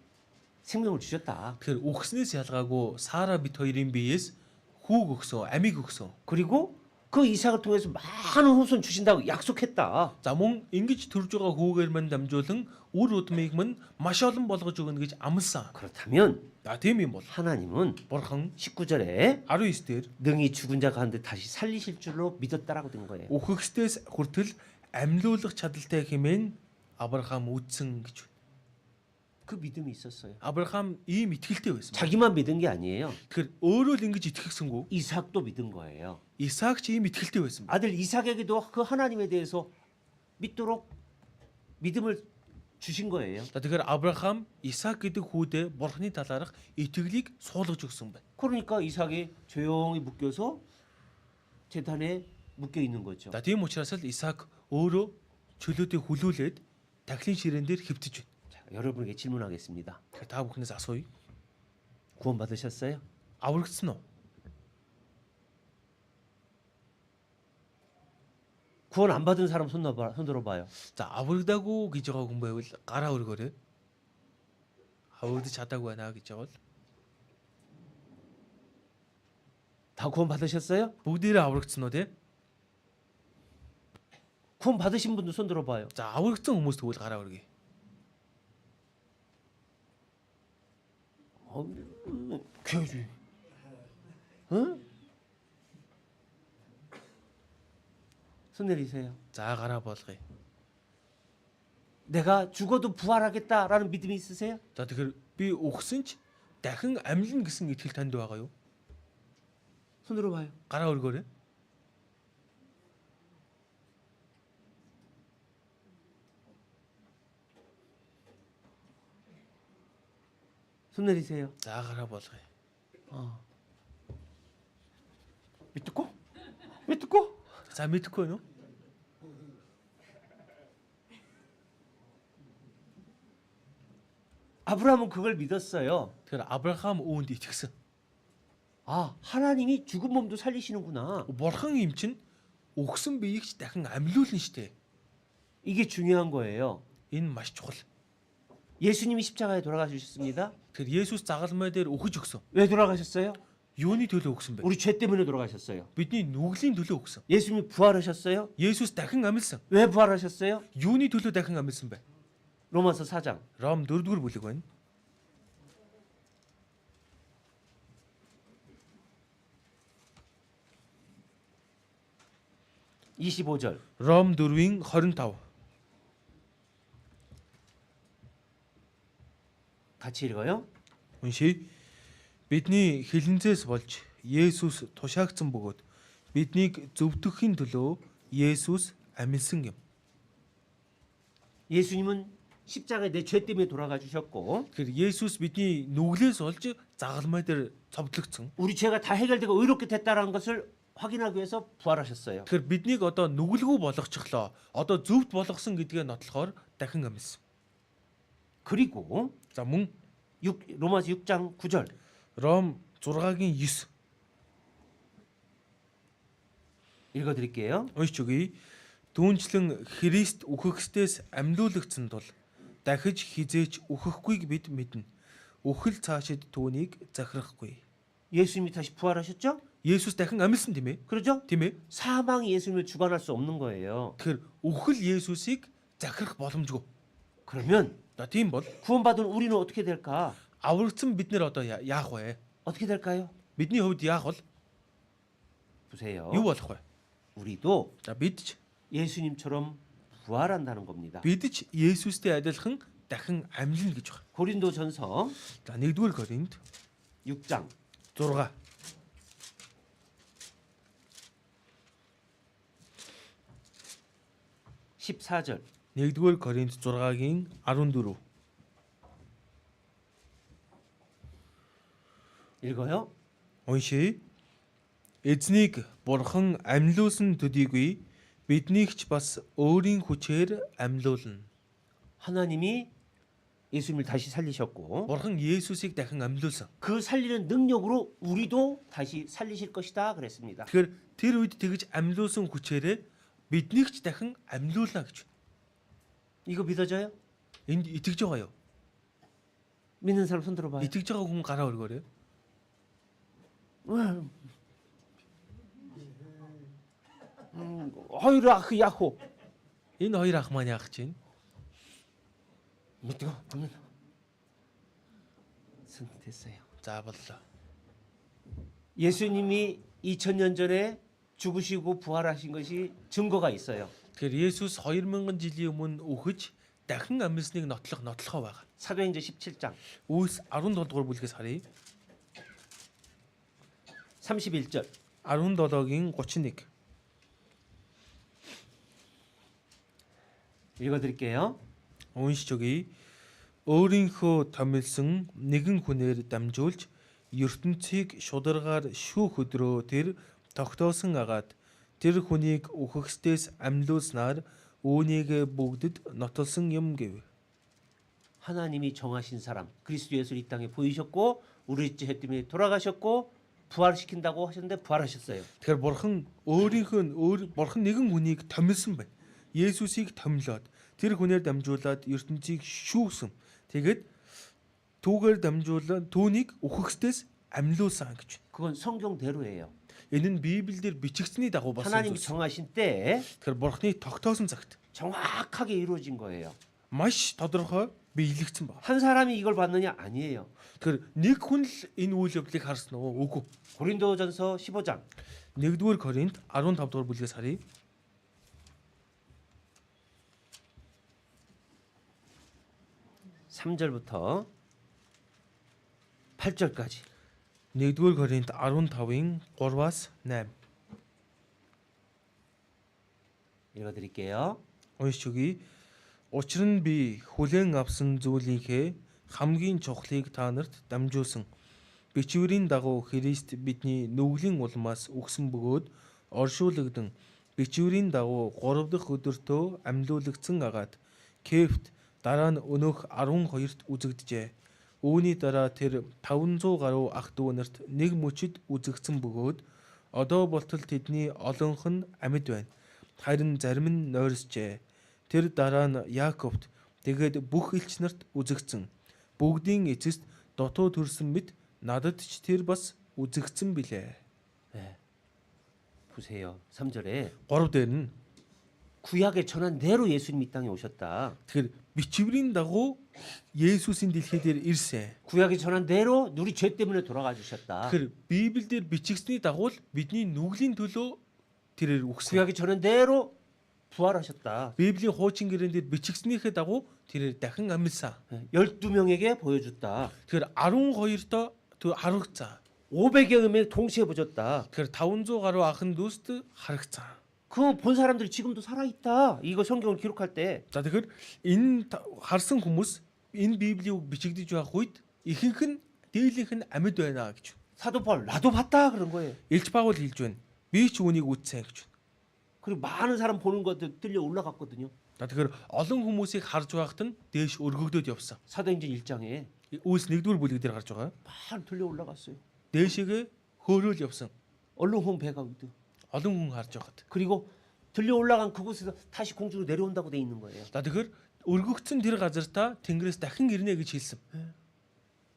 생명을 주셨다. тэгэхээр үхснээс ялгаагүй Сара бит хоёрын биеэс хүүг өгсөн, амийг өгсөн. 그리고 그 이삭을 통해서 많은 후손 주신다고 약속했다. За мөн ингэж төрж байгаа хүүгээр мань дамжуулан үр удмыг мань маш олон болгож өгнө гэж амласан. 그렇다면 Тийм юм бол 하나님은 Бурхан 19절에 19 дээр 능히 죽은 자 가운데 다시 살리실 줄로 믿었다라고 된 거예요. үхэгсдээс хүртэл амьлуулах чадaltaй хэмээн Авраам үздсэн гэж байна. 그 믿음이 있었어요. Авраам ийм итгэлтэй байсан. 자기만 믿은 게 아니에요. Тэгэхээр өөрөө л ингэж итгэхсэнгүү 이삭도 믿은 거예요. Исаак ч ийм итгэлтэй байсан. 아들 이삭에게도 그 하나님에 대해서 믿도록 믿음을 주신 거예요. Тэгэхээр Авраам Исаак гэдэг хүүдээ Бурханы талаарх итгэлийг суулгаж өгсөн байна. 그러니까 이삭이 조용히 묶여서 제단에 묶여 있는 거죠. Тийм учраас л Исаак өөрөө чөлөөдөө хүлүүлээд тахилын ширээн дээр хэвтэж байна. 자, 여러분에게 질문하겠습니다. Тэгэхээр та бүхнээс асууя. 구원 받으셨어요? Аврагдсан уу? 구원 안 받은 사람 손 들어봐요. За аврагдаагүй гэж байгаа хүн байвал гараа өргөөрэй. Аврагдаж чадаагүй байна гэж байгаа бол 다 구원 받으셨어요? бүгдээрээ аврагдсан уу те? 구원 받으신 분들 손 들어봐요. За аврагдсан хүмүүс тэгвэл гараа өргөе. 응? 손 내리세요. За гараа болгоё. 내가 죽어도 부활하겠다라는 믿음이 있으세요? За тэгэхээр би өгсөн ч дахин амьлна гэсэн итгэл танд байгаа юу? 손으로 봐요. Гараа өргөөрэй. 손 내리세요. За гараа болгоё. 믿고? 믿고? За мэдэхгүй байна уу? 아브라함은 그걸 믿었어요. Тэгэхээр Авраам үүнд итгэсэн. 아, 하나님이 죽은 몸도 살리시는구나. Бурхан юм чинь өгсөн биеийг ч дахин амьлуулна штэ. 이게 중요한 거예요. Энэ маш чухал. 예수님이 십자가에 돌아가셨습니다. Тэгэхээр Есүс загалмай дээр өгөж өгсөн. 왜 돌아가셨어요? Юуны төлөө өгсөн бэ? 우리 죄 때문에 돌아가셨어요. Бидний нүглийн төлөө өгсөн. 예수님이 부활하셨어요? Есүс дахин амьлсан. 왜 부활하셨어요? Юуны төлөө дахин амьлсан бэ? 로마서 4장. Ром 4-р бүлэг байна. 25절. Ром 4-ийн 25. 같이 읽어요. Уншия. Бидний хилэнцээс болж Есүс тушаагдсан бөгөөд биднийг зөвдөхийн төлөө Есүс амьлсан юм. 예수님은 십자가에 내 죄 때문에 돌아가 주셨고 Тэгэхээр Есүс бидний нүглээс олж загалмай дээр цовдлогдсон. 우리 죄가 다 해결되고 의롭게 됐다라는 것을 확인하기 위해서 부활하셨어요. Тэгэхээр биднийг одоо нүгэлгүй болгочихлоо. Одоо зөвд болгосон гэдгээ нотлохоор дахин амьлсан. 그리고 За мөн 로마서 6장 9절. Ром 6-гийн 9 읽어 드릴게요. уншиж өгье. Түүнчлэн Христ үхэхстээс амьлуулагдсан тул дахиж хизээч үхэхгүйг бид мэднэ. Үхэл цаашид түүнийг захирахгүй. 예수님이 다시 부활하셨죠? Есүс дахин амьлсан тийм ээ? 그렇죠? Тийм ээ? 사망이 예수님을 주관할 수 없는 거예요. Тэгэхээр үхэл Есүсийг захирах боломжгүй. 그러면 За тийм бол 구원받은 우리는 어떻게 될까? аврагдсан бид нэр одоо яах вэ? 어떻게 될까요? Бидний хувьд яах бол 보세요. юу болох вэ? 우리도 За бид ч 예수님처럼 부활한다는 겁니다. Есүстэй адилхан дахин амьлна гэж байна. 고린도전서 За 1-р Коринт 6장 6 14절. 1-р Коринт 6-гийн 14 읽어요. уншия. Эзнийг бурхан амьлуулсан төдийгүй биднийг ч бас өөрийн хүчээр амьлуулна. 하나님이 예수님을 다시 살리셨고 Бурхан Есүсийг дахин амьлуулсан. 그 살리는 능력으로 우리도 다시 살리실 것이다 그랬습니다. Тэгэхээр тэр үед тэгж амьлуулсан хүчээрээ биднийг ч дахин амьлуулна гэж. 이거 믿어져요? Энд итгэж байгаа юу? 믿는 사람 손 들어봐요. Итгэж байгаа хүн гараа өргөөрэй. 허이르 아흐 야호. Энэ хоёр ах маань яах чинь? 믿고 손 됐어요. За боллоо. 예수님이 2000년 전에 죽으시고 부활하신 것이 증거가 있어요. Тэгэхээр Есүс 2000 жилийн өмнө үхэж дахин амьсныг нотлохоо байгаа. 사도행전 17장 Үүс 17 дугаар бүлгээс харъя. 31절. 17-гийн 31. 읽어 드릴게요. Уншиж өгье. Өөрийнхөө томилсон нэгэн хүнээр дамжуулж ертөнцийг шударгаар шүүх өдрөө тэр тогтоосон агаад тэр хүнийг үхэхстээс амьлуулснаар үүнийг бүгдэд нотолсон юм гэв. 하나님이 정하신 사람 그리스도 예수를 이 땅에 보이셨고 우리 죄 때문에 돌아가셨고 부활시킨다고 하셨는데 부활하셨어요. Тэгэхээр бурхан бурхан нэгэн хүнийг томилсон байна. Есүсийг томилоод тэр хүнээр дамжуулаад ертөнцийг шүүгсэн. Тэгээд түүгээр дамжуулаад түүнийг үхэхстээс амьлуулсан гэж. 그건 성경대로예요. Энэ нь Библиэлд бичигдсэний дагуу болсон 하나님이 зүйл. 정하신 때에 Тэгэхээр бурхны тогтоосон цагт 정확하게 이루어진 거예요. маш тодорхой биелэгдсэн байна. 한 사람이 이걸 봤느냐? 아니에요. Тэгэхээр нэг хүн л энэ үйл явдлыг харсан уу? Үгүй. 고린도전서 15장 1-р Коринт 15 дугаар бүлгээс харъя. 3절부터 8절까지 1-р Коринт 15-ийн 3-аас 8. 읽어드릴게요. Уншиж өгье. Учир нь би хүлээн авсан зүйлийнхээ хамгийн чухлыг та нарт дамжуулсан. Бичвэрийн дагуу Христ бидний нүглийн улмаас үгсэн бөгөөд оршуулгдан бичвэрийн дагуу 3 дахь өдөртөө амьлуулагдсан агаад Кефт дараа нь өнөөх 12-т үзэгджээ. Үүний дараа тэр 500 гаруй ах дүү нарт нэг мөчид үзэгдсэн бөгөөд одоо болтол тэдний олонх нь амьд байна. Харин зарим нь нойрсжээ. Тэр дараа нь Яаковт тэгээд бүх элч нарт үзэгдсэн. Бүгдийн эцэст дотоо төрсөн мэт надад ч тэр бас үзэгдсэн билээ. 보세요. 3절에 3 дээр нь 구약에 전한 대로 예수님 이 땅에 오셨다. тэгэхээр бичвэрийн дагуу Есүсийн дэлхий дээр ирсэн. 구약에 전한 대로 우리 죄 때문에 돌아가 주셨다. Тэгэхээр Библиэлд бичигдсэний дагуу л бидний нүглийн төлөө тэрээр үгсэн. 구약에 전한 대로 부활하셨다. Библийн хуучин гэрэн дээр бичигдснийхээ дагуу тэрээр дахин амьсан. 12명에게 보여줬다. Тэгэхээр 12-т харагцсан. 500여 명에 동시에 보셨다. Тэгэхээр 500 гаруй ахын дүүст харагцсан. 그 본 사람들이 지금도 살아있다. 이거 성경을 기록할 때. За тэгэхээр энэ харсан хүмүүс энэ Библийн үг бичигдэж байх үед ихэнх нь дийлийнх нь амьд байна гэж. 사도 바울 나도 봤다 그런 거예요. Илж Паул хэлж байна. Би ч үүнийг үзсэн гэж. 그리고 많은 사람 보는 것들 들려 올라갔거든요. За тэгэхээр олон хүмүүсийг харж байхад нь дээш өргөгдөд явсан. 사도행전 1장에 Үйлс 1-р бүлэг дээр гарч байгаа. 많이 들려 올라갔어요. Дээшээгээ хөөрөөл явсан. 얼룩홍 배가 위드. Олон хүн харж байхад. 그리고 들려 올라간 그곳에서 다시 공중으로 내려온다고 돼 있는 거예요. За тэгэхээр өргөгдсөн тэр газар та Тэнгэрээс дахин ирнэ гэж хэлсэн.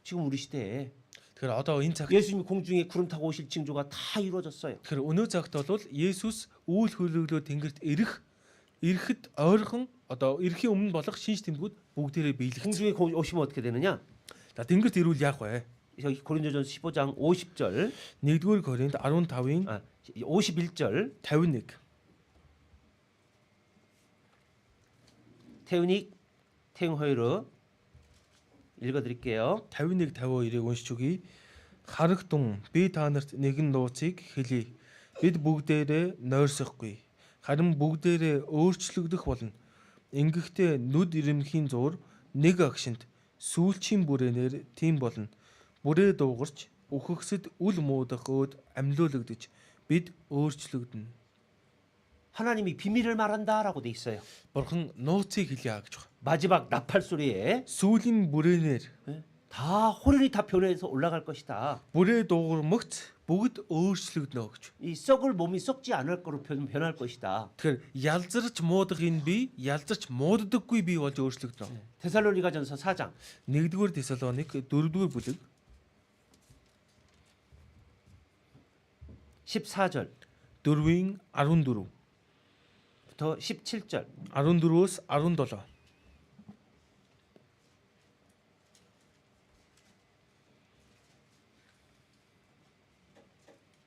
지금 우리 시대에 Тэгэхээр одоо энэ цагт 예수님이 공중에 구름 타고 오실 징조가 다 이루어졌어요. тэгэхээр өнөө цагт бол Есүс үйл хөдлөлөө Тэнгэрт ирэхэд ойрхон одоо ирэхийн өмнө болох шинж тэмдгүүд бүгдээрээ биелэгдсэн. 공중에 오시면 어떻게 되느냐? За Тэнгэрт ирүүл яах вэ? 여기 고린도전서 15장 50절, 1-р Коринт 15-ийн 51절 51. 태우닉 탱허이르 읽어드릴게요. 51-52-ыг уншиж өгье. Харагтун би та нарт нэгэн нууцыг хэлье. Бид бүгдээрээ нойрсохгүй. Харин бүгдээрээ өөрчлөгдөх болно. Ингэхдээ нүд ирэмхийн зуур нэг агшинд сүүлчийн бүрээнээр тийм болно. Бүрээ дуугарч үхэгсэд үл муудах өөд амьлуулагдаж бид өөрчлөгдөнө. 하나님이 비밀을 말한다라고 돼 있어요. Бурхан нууцыг хэлье гэж байна. 마지막 나팔 소리에 Сүүлийн бүрээнээр 다 호련히 다 변해서 올라갈 것이다. бүрээ дуугармагц бүгд өөрчлөгдөнө гэж. 이 썩을 몸이 썩지 않을 거로 변할 것이다. Тэгэхээр ялзарч муудах энэ бие ялзарч мууддаггүй бие болж өөрчлөгдөнө. 데살로니가전서 4장 1-р Тесалоник 4-р бүлэг 14절 4-ийн 14 부터 17절 14-өөс 17.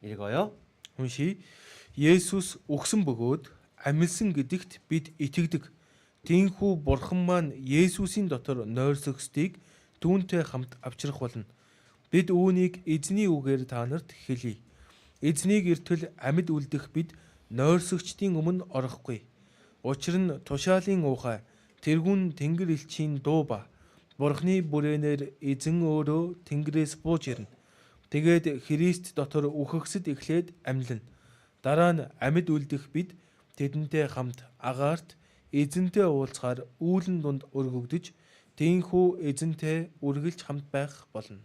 읽어요. Уншия. Есүс өгсөн бөгөөд амилсан гэдэгт бид итгэдэг. Тиймээс Бурхан маань Есүсийн дотор нойрсогсдгийг түүнтэй хамт авчрах болно. Бид үүнийг эзний үгээр та нарт хэлье. Эзнийг эртэл амьд үлдэх бид нойрсогчдын өмнө орохгүй. Учир нь тушаалын уухай тэргүүн тэнгэр элчийн дуу ба Бурханы бүрээнээр эзэн өөрөө тэнгэрээс бууж ирнэ. Тэгээд Христ дотор үхэгсэд эхлээд амьлна. Дараа нь амьд үлдэх бид тэдэнтэй хамт агаарт эзэнтэй уулзахаар үүлэн дунд өргөгдөж тийхүү эзэнтэй үргэлж хамт байх болно.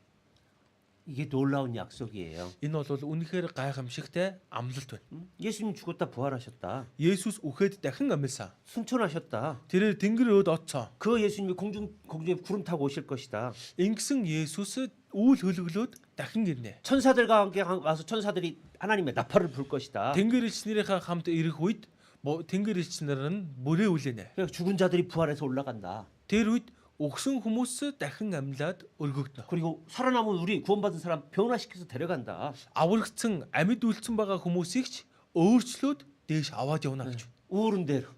이게 놀라운 약속이에요. Энэ бол үнэхээр гайхамшигтай амлалт байна. 예수님 죽었다 부활하셨다. Есүс үхээд дахин амьсан. 승천하셨다. Тэрээр тэнгэр өөд оцсон. 그 예수님이 공중에 구름 타고 오실 것이다. Ингэсэн Есүс үйл хөдлөлөөд дахин ирнэ. 천사들과 함께 와서 천사들이 하나님의 나팔을 불 것이다. Тэнгэр элчнэрийнхээ хамт ирэх үед тэнгэр элчнэр нь бүрээ үлэнэ. 그러니까 죽은 자들이 부활해서 올라간다. Тэр үед өгсөн хүмүүс дахин амьлаад өргөгдөнө. 그리고 살아남은 우리 구원받은 사람 변화시켜서 데려간다. Аврагдсан амьд үлдсэн байгаа хүмүүсийг ч өөрчлөөд дээш аваад явна гэж. 우울은 대로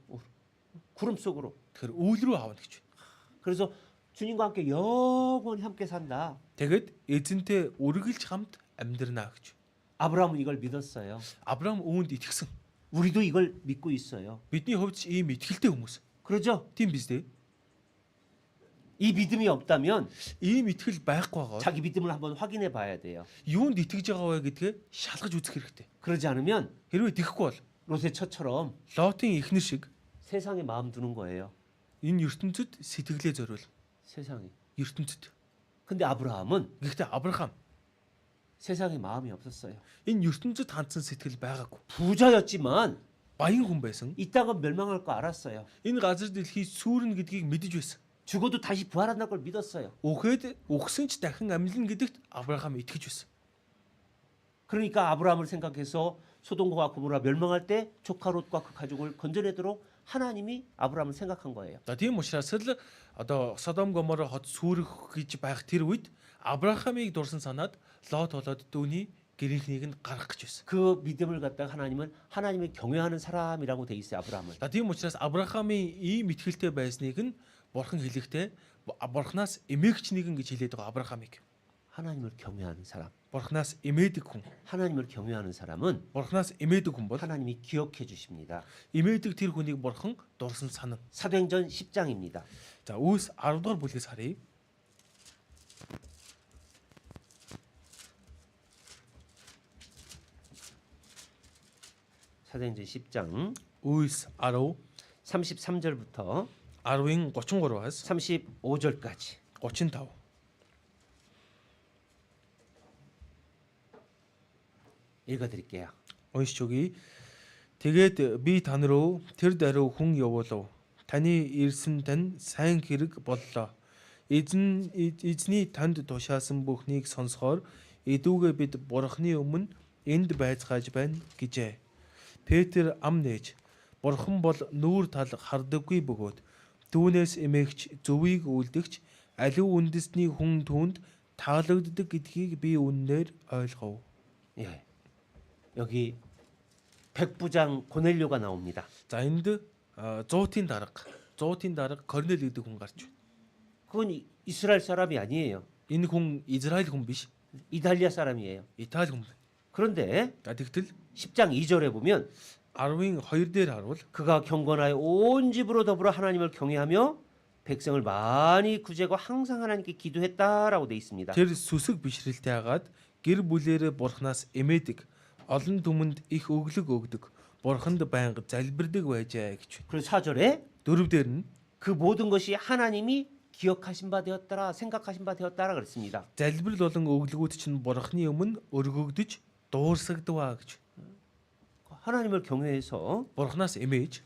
구름 속으로. Тэгэхээр үйл рүү авна гэж. 그래서 주님과 함께 영원히 함께 산다. Тэгэд эзэнтэй үргэлж хамт амьдрнаа гэж. 아브라함은 이걸 믿었어요. Авраам үүнд итгэсэн. 우리도 이걸 믿고 있어요. Бидний хувьд ч ийм итгэлтэй хүмүүс. 그러죠? Тийм биз дээ. 이 믿음이 없다면 Ийм итгэл байхгүй байгаа. 자기 믿음을 한번 확인해 봐야 돼요. Юунд итгэж байгаа вэ гэдгээ шалгаж үзэх хэрэгтэй. 그러지 않으면 Хэрвээ тэгэхгүй бол 롯의 처처럼 Лотын эхнэр шиг 세상에 마음 두는 거예요. энэ ертөнцид сэтгэлээ зориул. 세상에. ертөнцид. 근데 아브라함은 Гэхдээ Авраам 세상에 마음이 없었어요. энэ ертөнцид хандсан сэтгэл байгаагүй. 부자였지만 Баян хүн байсан. 이 땅은 멸망할 거 알았어요. Энэ газар дэлхий сүрнэ гэдгийг мэдэж байсан. 죽어도 다시 부활한다는 걸 믿었어요. Үхээд үхсэн ч дахин амьлна гэдэгт Авраам итгэж байсан. 그러니까 아브라함을 생각해서 소돔과 고모라 멸망할 때 조카 롯과 그 가족을 건져내도록 하나님이 아브라함을 생각한 거예요. За тийм учраас л одоо Содом Гомор хот сүрэх гэж байх тэр үед Авраамыг дурсан санаад Лот болоод дүүний гэрийнхнийг нь гаргах гэж байсан. 그 믿음을 갖다가 하나님은 하나님을 경외하는 사람이라고 돼 있어요. 아브라함을. За тийм учраас Авраамын ийм итгэлтэй байсныг нь Бурхан хэлэхдээ Бурханаас эмээгч нэгэн гэж хэлээд байгаа Авраамыг. 하나님을 경외하는 사람. Бурханаас эмээдэг хүн. 하나님을 경외하는 사람은 Бурханаас эмээдэг хүн бол 하나님이 기억해 주십니다. эмээдэг тэр хүнийг Бурхан дурсан санана. 사도행전 10장입니다. За Үлс 10 дугаар бүлгээс харъя. 사도행전 10장 Үлс 10 33절부터 10-ын 33-аас 35절까지 35. 읽어드릴게요. Уншиж өгье. Тэгээд би тань руу тэр даруй хүн явуулав. Таны ирсэн тань сайн хэрэг боллоо. Эзний танд тушаасан бүхнийг сонсохоор эдүүгээ бид Бурхны өмнө энд байцгааж байна гэжээ. Петр ам нээж Бурхан бол нүүр тал хардаггүй бөгөөд түүнээс эмээгч зөвийг үлдэгч аливаа үндэсний хүн түүнд таалагддаг гэдгийг би үннээр ойлгов. 예, 여기 백부장 고넬료가 나옵니다. За энд 100-ийн дарга Корнел гэдэг хүн гарч байна. 그건 이스라엘 사람이 아니에요. Энэ хүн Израиль хүн биш, 이탈리아 사람이에요. Итали хүн байна. 그런데 За тэгтэл 10장 2절에 보면 10-ийн 2 дээр харуул 그가 경건하여 온 집으로 더불어 하나님을 경외하며 백성을 많이 구제하고 항상 하나님께 기도했다라고 돼 있습니다. тэр сүсэг бишрэлтэй хагаад гэр бүлээрээ Бурханаас эмээдэг, олон түмэнд их өглөг өгдөг, Бурханд байнга залбирдаг байжээ гэж байна. 그리고 4절에 4 дээр нь 그 모든 것이 하나님이 기억하신 바 되었더라, 생각하신 바 되었다라 그랬습니다. залбирал болон өглөгүүд чинь Бурханы өмнө өргөгдөж дуурсагдваа гэж. 하나님을 경외해서 Бурханаас эмээж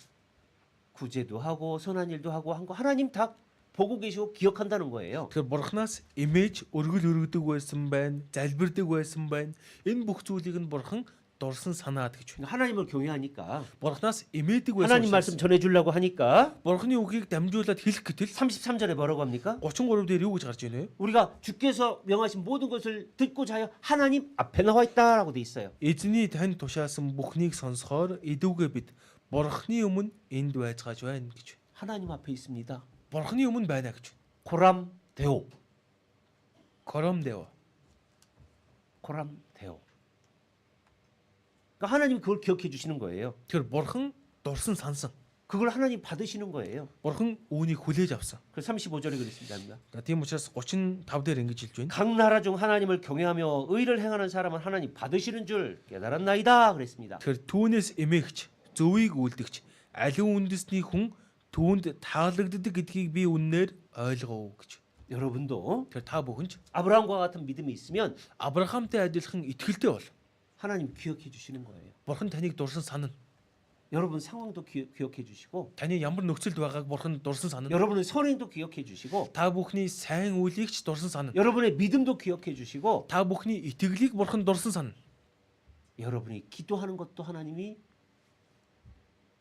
구제도 하고 선한 일도 하고 한 거 하나님 다 보고 계시고 기억한다는 거예요. Тэгэхээр Бурханаас эмээж өргөл өргөдөг байсан байна, залбирдаг байсан байна. Энэ бүх зүйлийг нь Бурхан дурсан санаад гэж байна. 하나님을 경외하니까 Бурханаас эмээдэг байсан 하나님 말씀 전해주려고 하니까 Бурханы үгийг дамжуулаад хэлэх гэтэл 33절에 뭐라고 합니까? 33 дээр юу гэж гарч ийнэ? 우리가 주께서 명하신 모든 것을 듣고자 하여 하나님 앞에 나와 있다라고 돼 있어요. Эзний тань тушаасан бүхнийг сонсохоор эдүүгээ бид Бурханы өмнө энд байцгааж байна гэж. 하나님 앞에 있습니다. Бурханы өмнө байна гэж. 고람 데오. Коромдео. 고람 데오. 그러니까 하나님 그걸 기억해 주시는 거예요. Тэр Бурхан дурсан сансан. 그걸 하나님 받으시는 거예요. Бурхан үүнийг хүлээж авсан. 그 35절에 그랬습니다. За тийм учраас 35 дээр ингэж хэлж байна. 각 나라 중 하나님을 경외하며 의를 행하는 사람은 하나님 받으시는 줄 깨달았나이다 그랬습니다. Тэгэхээр түүнээс эмээгч, зөвийг үлдэгч, аливаа үндэсний хүн түүнд таалагддаг гэдгийг би үннээр ойлгов гэж. 여러분도 Тэгэхээр та бүхэн ч 아브라함과 같은 믿음이 있으면 Авраамтай адилхан итгэлтэй бол 하나님 기억해 주시는 거예요. Бурхан таныг дурсан санана. 여러분 상황도 기억해 주시고 Таны ямар нөхцөлд байгааг Бурхан дурсан санана. 여러분의 선행도 기억해 주시고 Та бүхний сайн үйлийг ч дурсан санана. 여러분의 믿음도 기억해 주시고 Та бүхний итгэлийг Бурхан дурсан санана. 여러분이 기도하는 것도 하나님이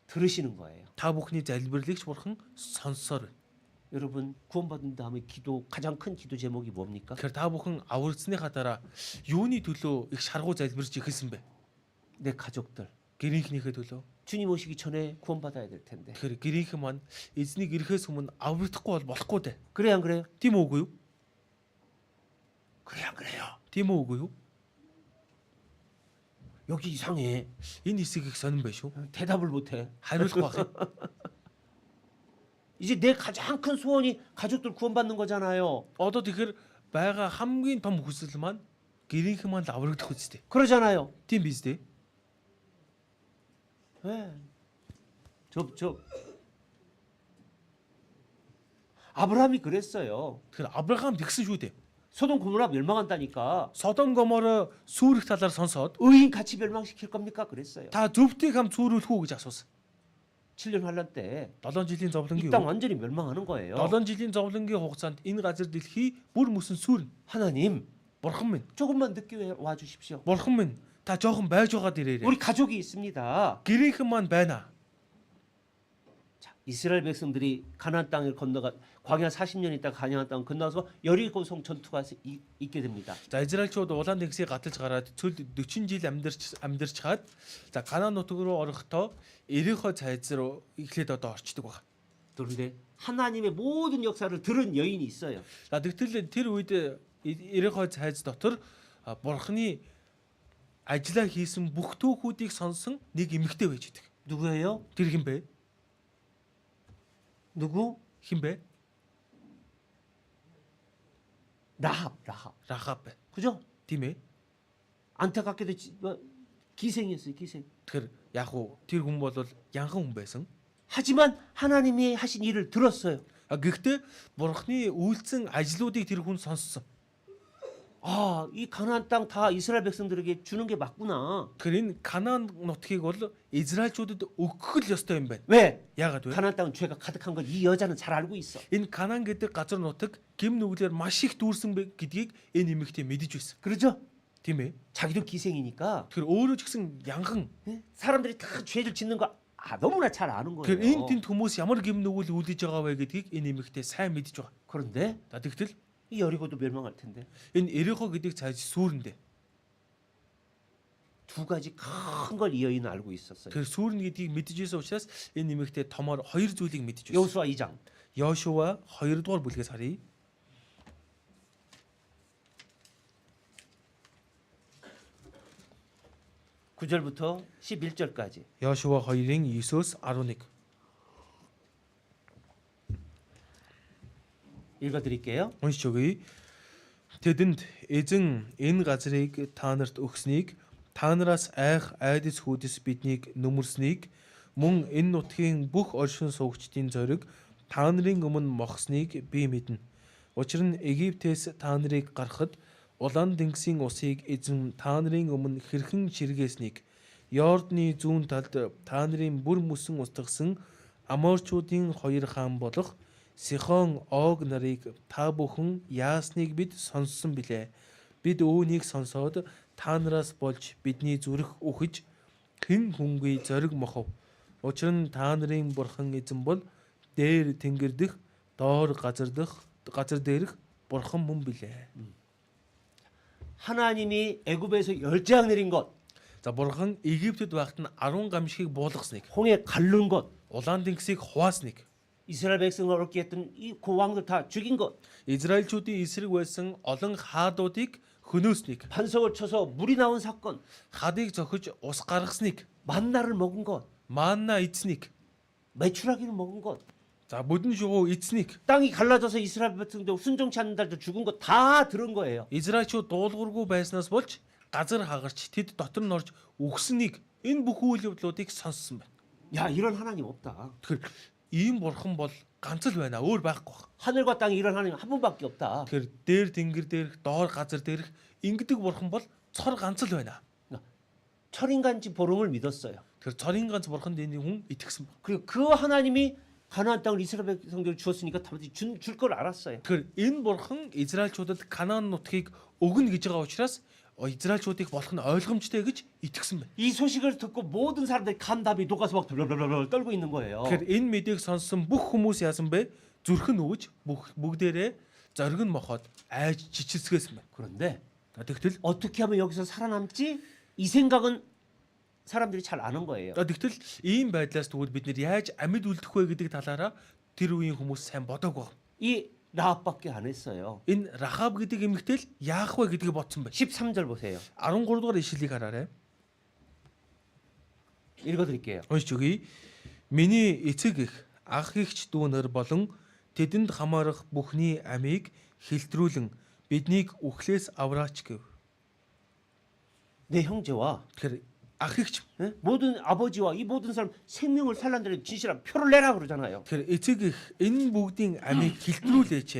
들으시는 거예요. Та бүхний залбирлыг ч Бурхан сонссоор байна. 여러분 구원받은 다음에 기도 가장 큰 기도 제목이 뭡니까? Тэгэхээр та бүхэн аврагдсныхаа дараа юуны төлөө их шаргуу залбирч ихэлсэн бэ? 내 가족들, Гэрийнхнийхээ төлөө, 주님 오시기 전에 구원받아야 될 텐데. Тэгэхээр гэрийнхэн маань эзнийг ирэхээс өмнө аврагдахгүй бол болохгүй дээ. 그래요, 안 그래요? Тийм үгүй юу? 그래요, 안 그래요? Тийм үгүй юу? 여기 이상해. Энэ хэсгийг их сонирн байх шүү. 대답을 못해. хариулахгүй байх юм. 이제 내 가장 큰 소원이 가족들 구원받는 거잖아요. Одоо тэгэхээр байгаа хамгийн том хүсэл маань гэрийнхэн маань аврагдах үстэй. 그러잖아요. Тийм биз дээ. 네. 저 아브라함이 그랬어요. Тэгэхээр Авраам тэгсэн шүү дээ. 소돔 고모라 멸망한다니까 Содом Гомор сүрэх талаар сонсоод 의인 같이 멸망시킬 겁니까? 그랬어요. та зөвхтийг хам сүрүүлэх үү гэж асуусан. 7년 환란 때 7 жилийн зовлонгийн 이 땅 үед 완전히 멸망하는 거예요. 7 жилийн зовлонгийн хугацаанд энэ газар дэлхий бүр мөсөн сүрнэ. 하나님 Бурхан минь, 조금만 늦게 와 주십시오. Бурхан минь, та жоохон байж байгаад ирээрэй. 우리 가족이 있습니다. Гэрийнхэн маань байна. 자, 이스라엘 백성들이 가나안 땅을 건너가 광야 40년 있다 가나안 땅 건너서 여리고성 전투가 있게 됩니다. За Израильчууд улаан тэнгисийг гаталж гараад цөлд 40 жил амьдарч хаад за Канаан нутаг руу орохдоо Ерихо цайз руу эхлээд одоо орчдөг баг. 그런데 하나님의 모든 역사를 들은 여인이 있어요. За тэгтэл тэр үед Ерихо цайз дотор Бурханы ажиллаа хийсэн бүх түүхүүдийг сонсон нэг эмэгтэй байж идэг. 누구예요? Тэр хэн бэ? 누구? Хэн бэ? 라합. Рахаб байна. 그죠? Тийм ээ. 안타깝게도 기생이었어요. 기생. Тэгэхээр яг уу тэр хүн бол янхан хүн байсан. 하지만 하나님이 하신 일을 들었어요. Гэхдээ Бурханы үйлцэн ажлуудыг тэр хүн сонссон. 아, 이 가나안 땅 다 이스라엘 백성들에게 주는 게 맞구나. Тэгэхээр энэ Канаан нутгийг бол Израильчуудад өгөх л ёстой юм байна. 왜? Яагаад вэ? 가나안 땅은 죄가 가득한 걸 이 여자는 잘 알고 있어. Энэ Канаан гэдэг газар нутаг гим нүглээр маш их дүүрсэн гэдгийг энэ эмэгтэй мэдэж байсан. 그러죠? Тийм ээ. 자기도 기생이니까 Тэгэхээр өөрөө ч гэсэн янхан. 예? 사람들이 다 죄를 짓는 거 너무나 잘 아는 거예요. Тэгэхээр энэ тэнд хүмүүс ямар гим нүгэл үлдэж байгаа вэ гэдгийг энэ эмэгтэй сайн мэдж байгаа. 그런데 За тэгтэл 이 여리고도 멸망할 텐데 энэ Ерихо гэдэг цайз сүрэндээ. 두 가지 큰 걸 이 여인은 알고 있었어요. Тэр сүрэн гэдгийг мэдчихсэн учраас энэ эмэгтэй томоор хоёр зүйлийг мэдчихсэн. 여호수아 2장 Йошуа 2 дугаар бүлгээс харъя. (9절부터 11절까지) Йошуа 2-ын 9-өөс 11. 읽어드릴게요. Уншиж өгье. Тэдэнд эзэн энэ газрыг та нарт өгснийг, та нараас айх айдас хүйдэс биднийг нүмерснийг, мөн энэ нутгийн бүх оршин суугчдын зориг та нарын өмнө мохсныг би мэднэ. Учир нь Египтээс та нарыг гаргахад улаан тэнгисийн усыг эзэн та нарын өмнө хэрхэн ширгээснийг, Йордны зүүн талд та нарын бүр мөсөн устгасан Аморчуудын хоёр хаан болох Сихон Ог нарыг та бүхэн яасныг бид сонссон билээ. Бид үүнийг сонсоод та нараас болж бидний зүрх үхэж хэн хүнгүй зориг мохов. Учир нь та нарын бурхан эзэн бол дээр тэнгэр дэх, доор газар дээрх бурхан мөн билээ. 하나님이 애굽에서 열재앙 내린 것, За бурхан Египтэд байхад нь 10 гамшигыг буулгасныг, 홍해 갈른 것, улаан тэнгисийг хуваасныг, 이스라엘 백성을 어렵게 했던 이 그 왕들 다 죽인 것, Израильчүүдийн эсрэг байсан олон хаадуудыг хөнөөснийг, 반석을 쳐서 물이 나온 사건, хадыг зохиж ус гаргасныг, 만나를 먹은 것, манна эзнийг, 메추라기를 먹은 것, за бүдэн шувуу эзнийг, 땅이 갈라져서 이스라엘 백성들 순종치 않는 자들 죽은 것 다 들은 거예요. Израильчууд дуулуургүй байснаас болж газар хагарч тэд дотор нь орж үхсэнийг энэ бүх үйл явдлуудыг сонссон байна. 야, 이런 하나님 없다. Тэгэхээр ийм бурхан бол ганц л байна, өөр байхгүй байна. 하늘과 땅에 이런 하나님 한 분밖에 없다. Тэгэхээр дээр тэнгэр дээрх, доор газар дээрх ингэдэг бурхан бол цор ганц л байна. 철인간지 보름을 믿었어요. Тэгэхээр цорын ганц бурханд энэ хүн итгэсэн байна. 그리고 그 하나님이 가나안 땅을 이스라엘 백성들 주었으니까 다들 줄 걸 알았어요. Тэгэхээр энэ бурхан Израильчуудад Канаан нутгийг өгнө гэж байгаа учраас Израильчуудыг болох нь ойлгомжтой гэж итгэсэн байна. 이 소식을 듣고 모든 사람들이 간담이 녹아서 막 덜덜덜 떨고 있는 거예요. Тэгэхээр энэ мэдээг сонссон бүх хүмүүс яасан бэ? Зүрх нь өвж бүгдээрээ зориг нь мохоод айж жичилсгээсэн байна. 그런데 Тэгтэл 어떻게 하면 여기서 살아남지? 이 생각은 사람들이 잘 아는 거예요. Тэгтэл ийм байдлаас тэгвэл бид нэр яаж амьд үлдэх вэ гэдэг талаараа тэр үеийн хүмүүс сайн бодоагүй. 이 라합밖에 안 했어요. Энэ Рахаб гэдэг эмэгтэй л яах вэ гэдгийг бодсон байна. 13절 보세요. 13 дугаар ишлэлийг хараарай. 읽어드릴게요. Уншиж өгье. Миний эцэг их, ах ихч дүүнэр болон тэдэнд хамаарах бүхний амийг хилтрүүлэн биднийг үхлээс авраач гэв. 내 형제와 Тэгэхээр ах ихч 예? 모든 아버지와 이 모든 사람 생명을 살란다는 진실한 표를 내라 그러잖아요. тэгэхээр эцэг их энэ бүгдийн амийг хилтрүүлээч.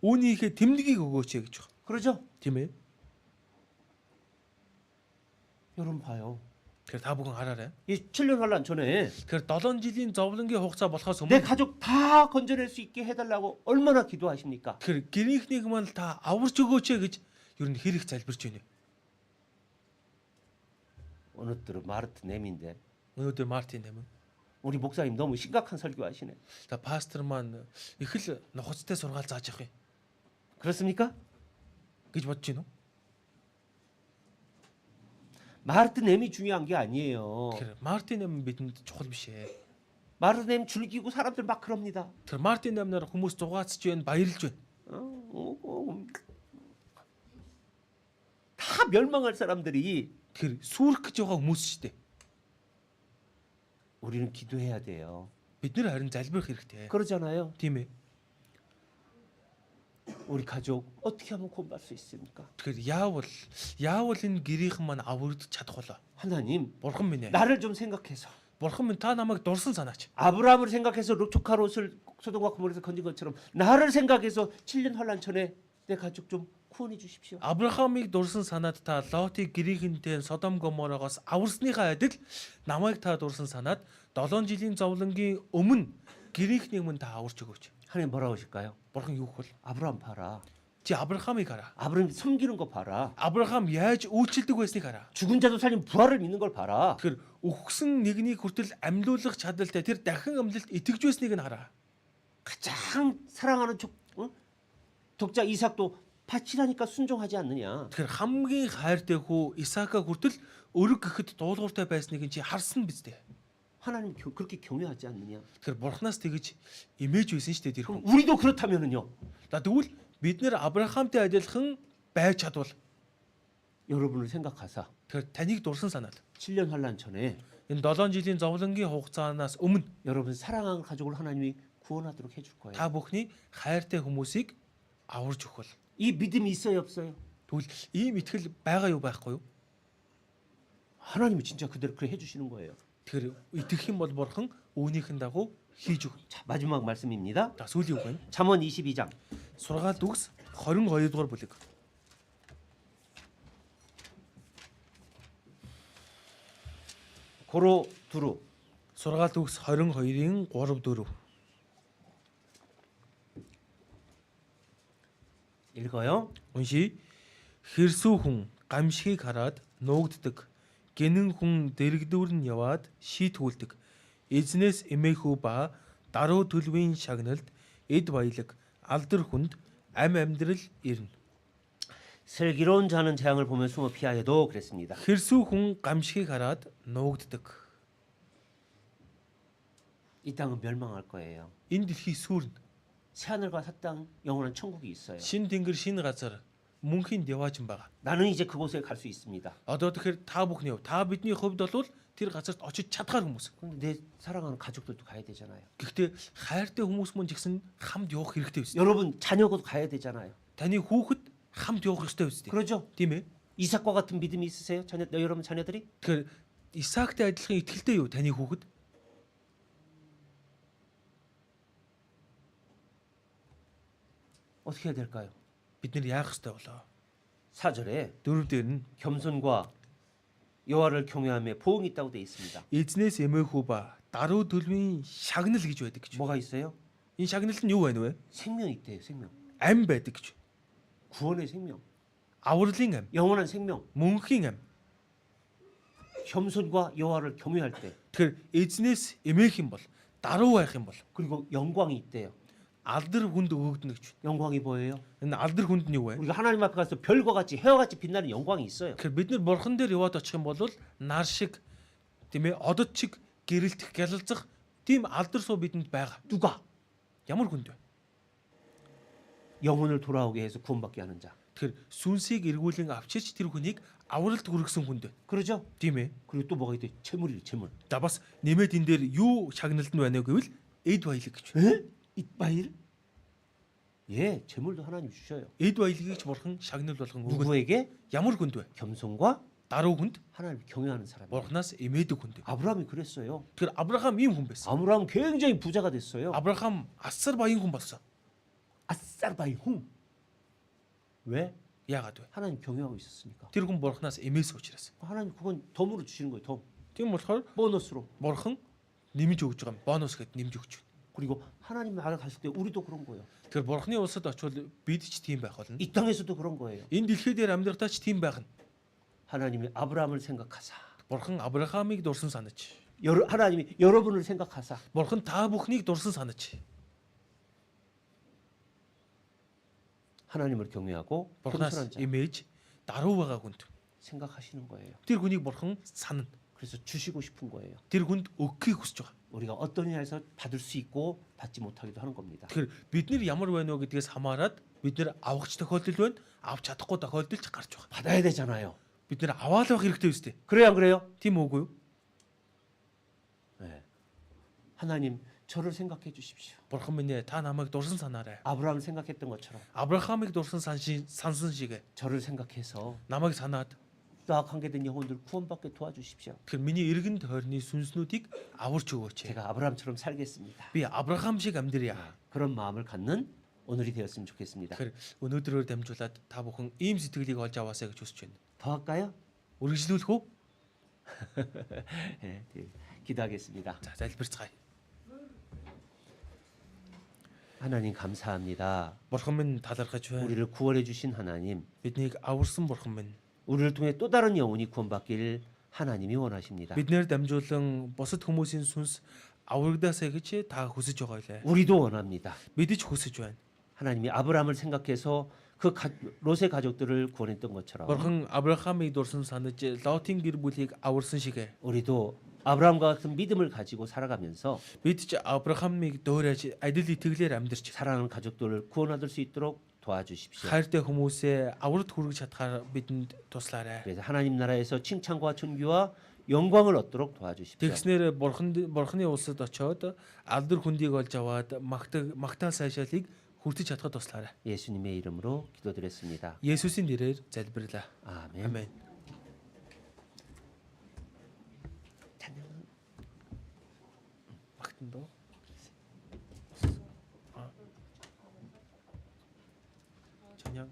Үүнийхээ тэмдгийг өгөөч гэж байна. 그러죠? Тийм ээ. 여러분 봐요. Тэгэхээр та бүхэн хараарай. 이 7년 환란 전에 Тэгэхээр 7 жилийн зовлонгийн хугацаа болохоос 내 өмнө 가족 다 건져낼 수 있게 해달라고 얼마나 기도하십니까? тэгэхээр гэрийнхнийг маань та аварч өгөөч гэж ер нь хэрэг залбирч байна. 어느 때로 마르트 넴인데 Өнөөдөр Мартин нэмэн. 우리 목사님 너무 심각한 설교하시네. За пастор маань их л нухацтай сургаал зааж явах юм 그렇습니까? гэж бодож байна уу? 마르트 넴이 중요한 게 아니에요. Тэгэхээр Мартин нэм бидэнд чухал биш ээ. 마르트 넴 즐기고 사람들 막 그럽니다. Тэр Мартин нэмнэр хүмүүс зугаацж байна, баярлж байна. 다 멸망할 사람들이 Тэгэхээр сүрэх гэж байгаа хүмүүс шүү дээ. 우리는 기도해야 돼요. Бид нэр харин залбирах хэрэгтэй. 그러잖아요. Тийм ээ. 우리 가족 어떻게 하면 구원받을 수 있습니까? Тэгэхээр яавал энэ гэрийнхэн маань аврагдчих чадах болоо. 하나님, Бурхан минь ээ. 나를 좀 생각해서 Бурхан минь та намайг дурсан санаач. 아브라함을 생각해서 롯조카 롯을 소돔과 고모라에서 건진 것처럼 나를 생각해서 7년 환란 전에 내 가족 좀 구원해 주십시오. Авраамыг дурсан санаад та Лотыг гэрийнхэнтэй Содом Гоморогоос аварсныхаа адил намайг та дурсан санаад 7 жилийн зовлонгийн өмнө гэрийнхнийг мань та аварч өгөөч. 하나님 뭐라고 하실까요? Бурхан юу гэх вэ? 아브라함 봐라. Чи Авраамыг хараа. 아브라함 섬기는 거 봐라. Авраам яаж үйлчлдэг байсныг хараа. 죽은 자도 살린 부활을 믿는 걸 봐라. Тэгэхээр өгсөн нэгнийг хүртэл амьлуулах чадaltaй тэр дахин амьлалт итгэж байсныг нь хараа. 가장 사랑하는 독자 이삭도 바치라니까 순종하지 않느냐. Тэгэхээр хамгийн хайртай хүү Исаака хүртэл өрөг гэхэд дуулууртай байсныг чи харсан биз дээ. 하나님 그렇게 경외하지 않느냐. Тэгэхээр Бурханаас тэгж имэж байсан шүү дээ тэр хүн. 그럼 우리도 그렇다면은요. За тэгвэл бид нэр Авраамтай адилхан байж чадвал 여러분을 생각하사 тэгэхээр таныг дурсан санаад 7년 환란 전에 энэ 7 жилийн зовлонгийн хугацаанаас өмнө 여러분 사랑하는 가족을 하나님이 구원하도록 해줄 거예요. та бүхний хайртай хүмүүсийг аварж өгөх бол 이 믿음이 있어요, 없어요? тэгвэл ийм итгэл байгаа юу байхгүй юу? 하나님이 진짜 그대로 그래 해주시는 거예요. Тэгэхээр итгэх юм бол Бурхан үүнийхэн дагуу хийж өгнө. 자, 마지막 말씀입니다. За сүүлийн үг байна. 잠언 22장 Сургаалт үгс 22 дугаар бүлэг. 고로 두루 Сургаалт үгс 22-ийн 3 4. 읽어요. Уншия. Хэрсүү хүн гамшигыг хараад нуугддаг. Гинэн хүн дэрэгдүүрн яваад шийтгүүлдэг. Эзнээс эмээхүү ба даруй төлөвийн шагналд эд баялаг алдар хүнд ам амьдрал ирнэ. 슬기로운 자는 재앙을 보며 숨어 피하여도 그랬습니다. Хэрсүү хүн гамшигыг хараад нуугддаг. 이 땅은 멸망할 거예요. Энэ дэлхий сүрнэ. 새하늘과 새 땅 영원한 천국이 있어요. Шин тэнгэр шин газар мөнхийн деважин байгаа. 나는 이제 그곳에 갈 수 있습니다. Одоо тэгэхээр та бүхний хувь та бидний хувьд бол тэр газарт очиж чадхаар хүмүүс. 근데 내 사랑하는 가족들도 가야 되잖아요. Гэхдээ хайртай хүмүүс мөн ч гэсэн хамт явах хэрэгтэй биз дээ. 여러분 자녀도 가야 되잖아요. Таны хүүхэд хамт явах ёстой биз дээ. 그러죠? Тийм ээ. 이삭과 같은 믿음이 있으세요? 여러분 자녀들이? Тэгэхээр Исаактай адилхан итгэлтэй юу таны хүүхэд? 어떻게 해야 될까요? Бид нэр яах ёстой болоо? 4절에 Дөрөвдөр нь 겸손과 여호와를 경외하며 보응이 있다고 되어 있습니다. эзнээс эмээхүү ба даруй төлөвийн шагнал гэж байдаг гэж. 뭐가 있어요? Энэ шагнал нь юу байна вэ? 생명 있대요. 생명. Ам байдаг гэж. 구원의 생명. Авралын ам, 영원한 생명. мөнхийн ам. 겸손과 여호와를 경외할 때 Тэгэхээр эзнээс эмээх юм бол, даруй байх юм бол 그리고 영광이 있대요. алдар хүнд өгөгдөнө гэж. 영광이 뭐예요? Энэ алдар хүнд нь юу вэ? 우리가 하나님 앞에 가서 별과 같이 해와 같이 빛나는 영광이 있어요. Тэгэхээр бид нар бурхан дээр яваад очих юм бол нар шиг Тийм ээ, одод чиг гэрэлтэх, гялалзах тийм алдар суу бидэнд байгаа. 누가? Ямар хүнд вэ? 영혼을 돌아오게 해서 구원받게 하는 자. Тэгэхээр сүнсийг эргүүлэн авчирч тэр хүнийг авралт хүргэсэн хүнд вэ. 그러죠? Тийм ээ. 그리고 또 뭐가 있대? 재물이래, 재물. За бас нэмээд энэ дээр юу шагналд нь байна вэ гэвэл эд баялаг гэж. 에? 이바일? 예, 재물도 하나님 주셔요. Эд баялагийг ч бурхан шагнал болгон өгнө. 누구에게? Ямар хүнд вэ? 겸손과 Даруй хүнд, 하나님 경외하는 사람. бурханаас эмээдэг хүнд. 아브라함이 그랬어요. Тэгэхээр Авраам ийм хүн байсан. 아브라함 굉장히 부자가 됐어요. Авраам асар баян хүн болсон. 아싸바이훈. 왜? Яагаад вэ? 하나님 경외하고 있었으니까. Тэр хүн бурханаас эмээс учраас. 하나님 그건 덤으로 주시는 거예요. 덤. Тийм болохоор 보너스로. бурхан нэмж өгж байгаа юм. Бонус гэд нэмж өгч байна. 그리고 하나님 나라 갔을 때 우리도 그런 거예요. Тэгэхээр бурханы улсад очивол бид ч тийм байх болно. 이 땅에서도 그런 거예요. Энэ дэлхий дээр амьдрахтаа ч тийм байх нь. 하나님이 아브라함을 생각하사. Бурхан Авраамыг дурсан санаж. 하나님이 여러분을 생각하사. Бурхан та бүхнийг дурсан санаж. 하나님을 경외하고 Бурханаас 겸손한 자 эмээж даруй байгаа хүнд. 생각하시는 거예요. Тэр хүнийг бурхан санана. 그래서 주시고 싶은 거예요. Тэр хүнд өгөхийг хүсэж байгаа. 우리가 어떤 일에서 받을 수 있고 받지 못하기도 하는 겁니다. Тэгэхээр бид нэр ямар байна вэ гэдгээс хамаарат бид нэр авахч тохиолдол байна, авч чадахгүй тохиолдол ч гарч байгаа. 받아야 되잖아요. Бид нэр аваал байх хэрэгтэй үстэй. 그래요, 안 그래요? Тийм үгүй юу? 네. 하나님 저를 생각해 주십시오. Бурхан минь ээ, та намайг дурсан санаарай. 아브라함을 생각했던 것처럼 Авраамыг дурсан сансан шиг 저를 생각해서 намайг санаад 또 악한 게 된 영혼들 구원받게 도와주십시오. тэгэхээр миний эргэн тойрны сүнснүүдийг аварч өгөөч. 제가 아브라함처럼 살겠습니다. Би Авраам шиг амьдрья. 그런 마음을 갖는 오늘이 되었으면 좋겠습니다. Тэгэхээр өнөөдрөөр дамжуулаад та бүхэн ийм сэтгэлийг олж аваасаа гэж хүсэж байна. 더 할까요? Үргэлжлүүлэх үү? 네, 네. 기도하겠습니다. За, залбирцгаая. 하나님 감사합니다. Бурхан минь талархаж байна. 우리를 구원해 주신 하나님, Биднийг аварсан бурхан минь. 우리를 통해 또 다른 영혼이 구원받기를 하나님이 원하십니다. Биднэр дамжуулан бусад хүмүүсийн сүнс аврагдаасаа гэж та хүсэж байгаа лээ. 우리도 원합니다. Бид ч хүсэж байна. 하나님이 아브라함을 생각해서 그 롯의 가족들을 구원했던 것처럼 Бурхан Авраамыг дурсан санаж Лотын гэр бүлийг аварсан шиг 우리도 아브라함과 같은 믿음을 가지고 살아가면서 бид ч Авраамыг дөөрэж адил итгэлээр амьдрч 사랑하는 가족들을 구원 얻을 수 있도록 도와주십시오. хайртай хүмүүсээ авралт хүргэж чадхаар бидэнд туслаарай. 그래서 하나님 나라에서 칭찬과 존귀와 영광을 얻도록 도와주십시오. Тэгснээр бурханы улсад очоод алдар хүндийг олж аваад магтаа сайшаалыг хүртэж чадхад туслаарай. 예수님의 이름으로 기도드렸습니다. Есүсийн нэрээр залбирлаа. 아멘. Амен. Магтан доо. Чан양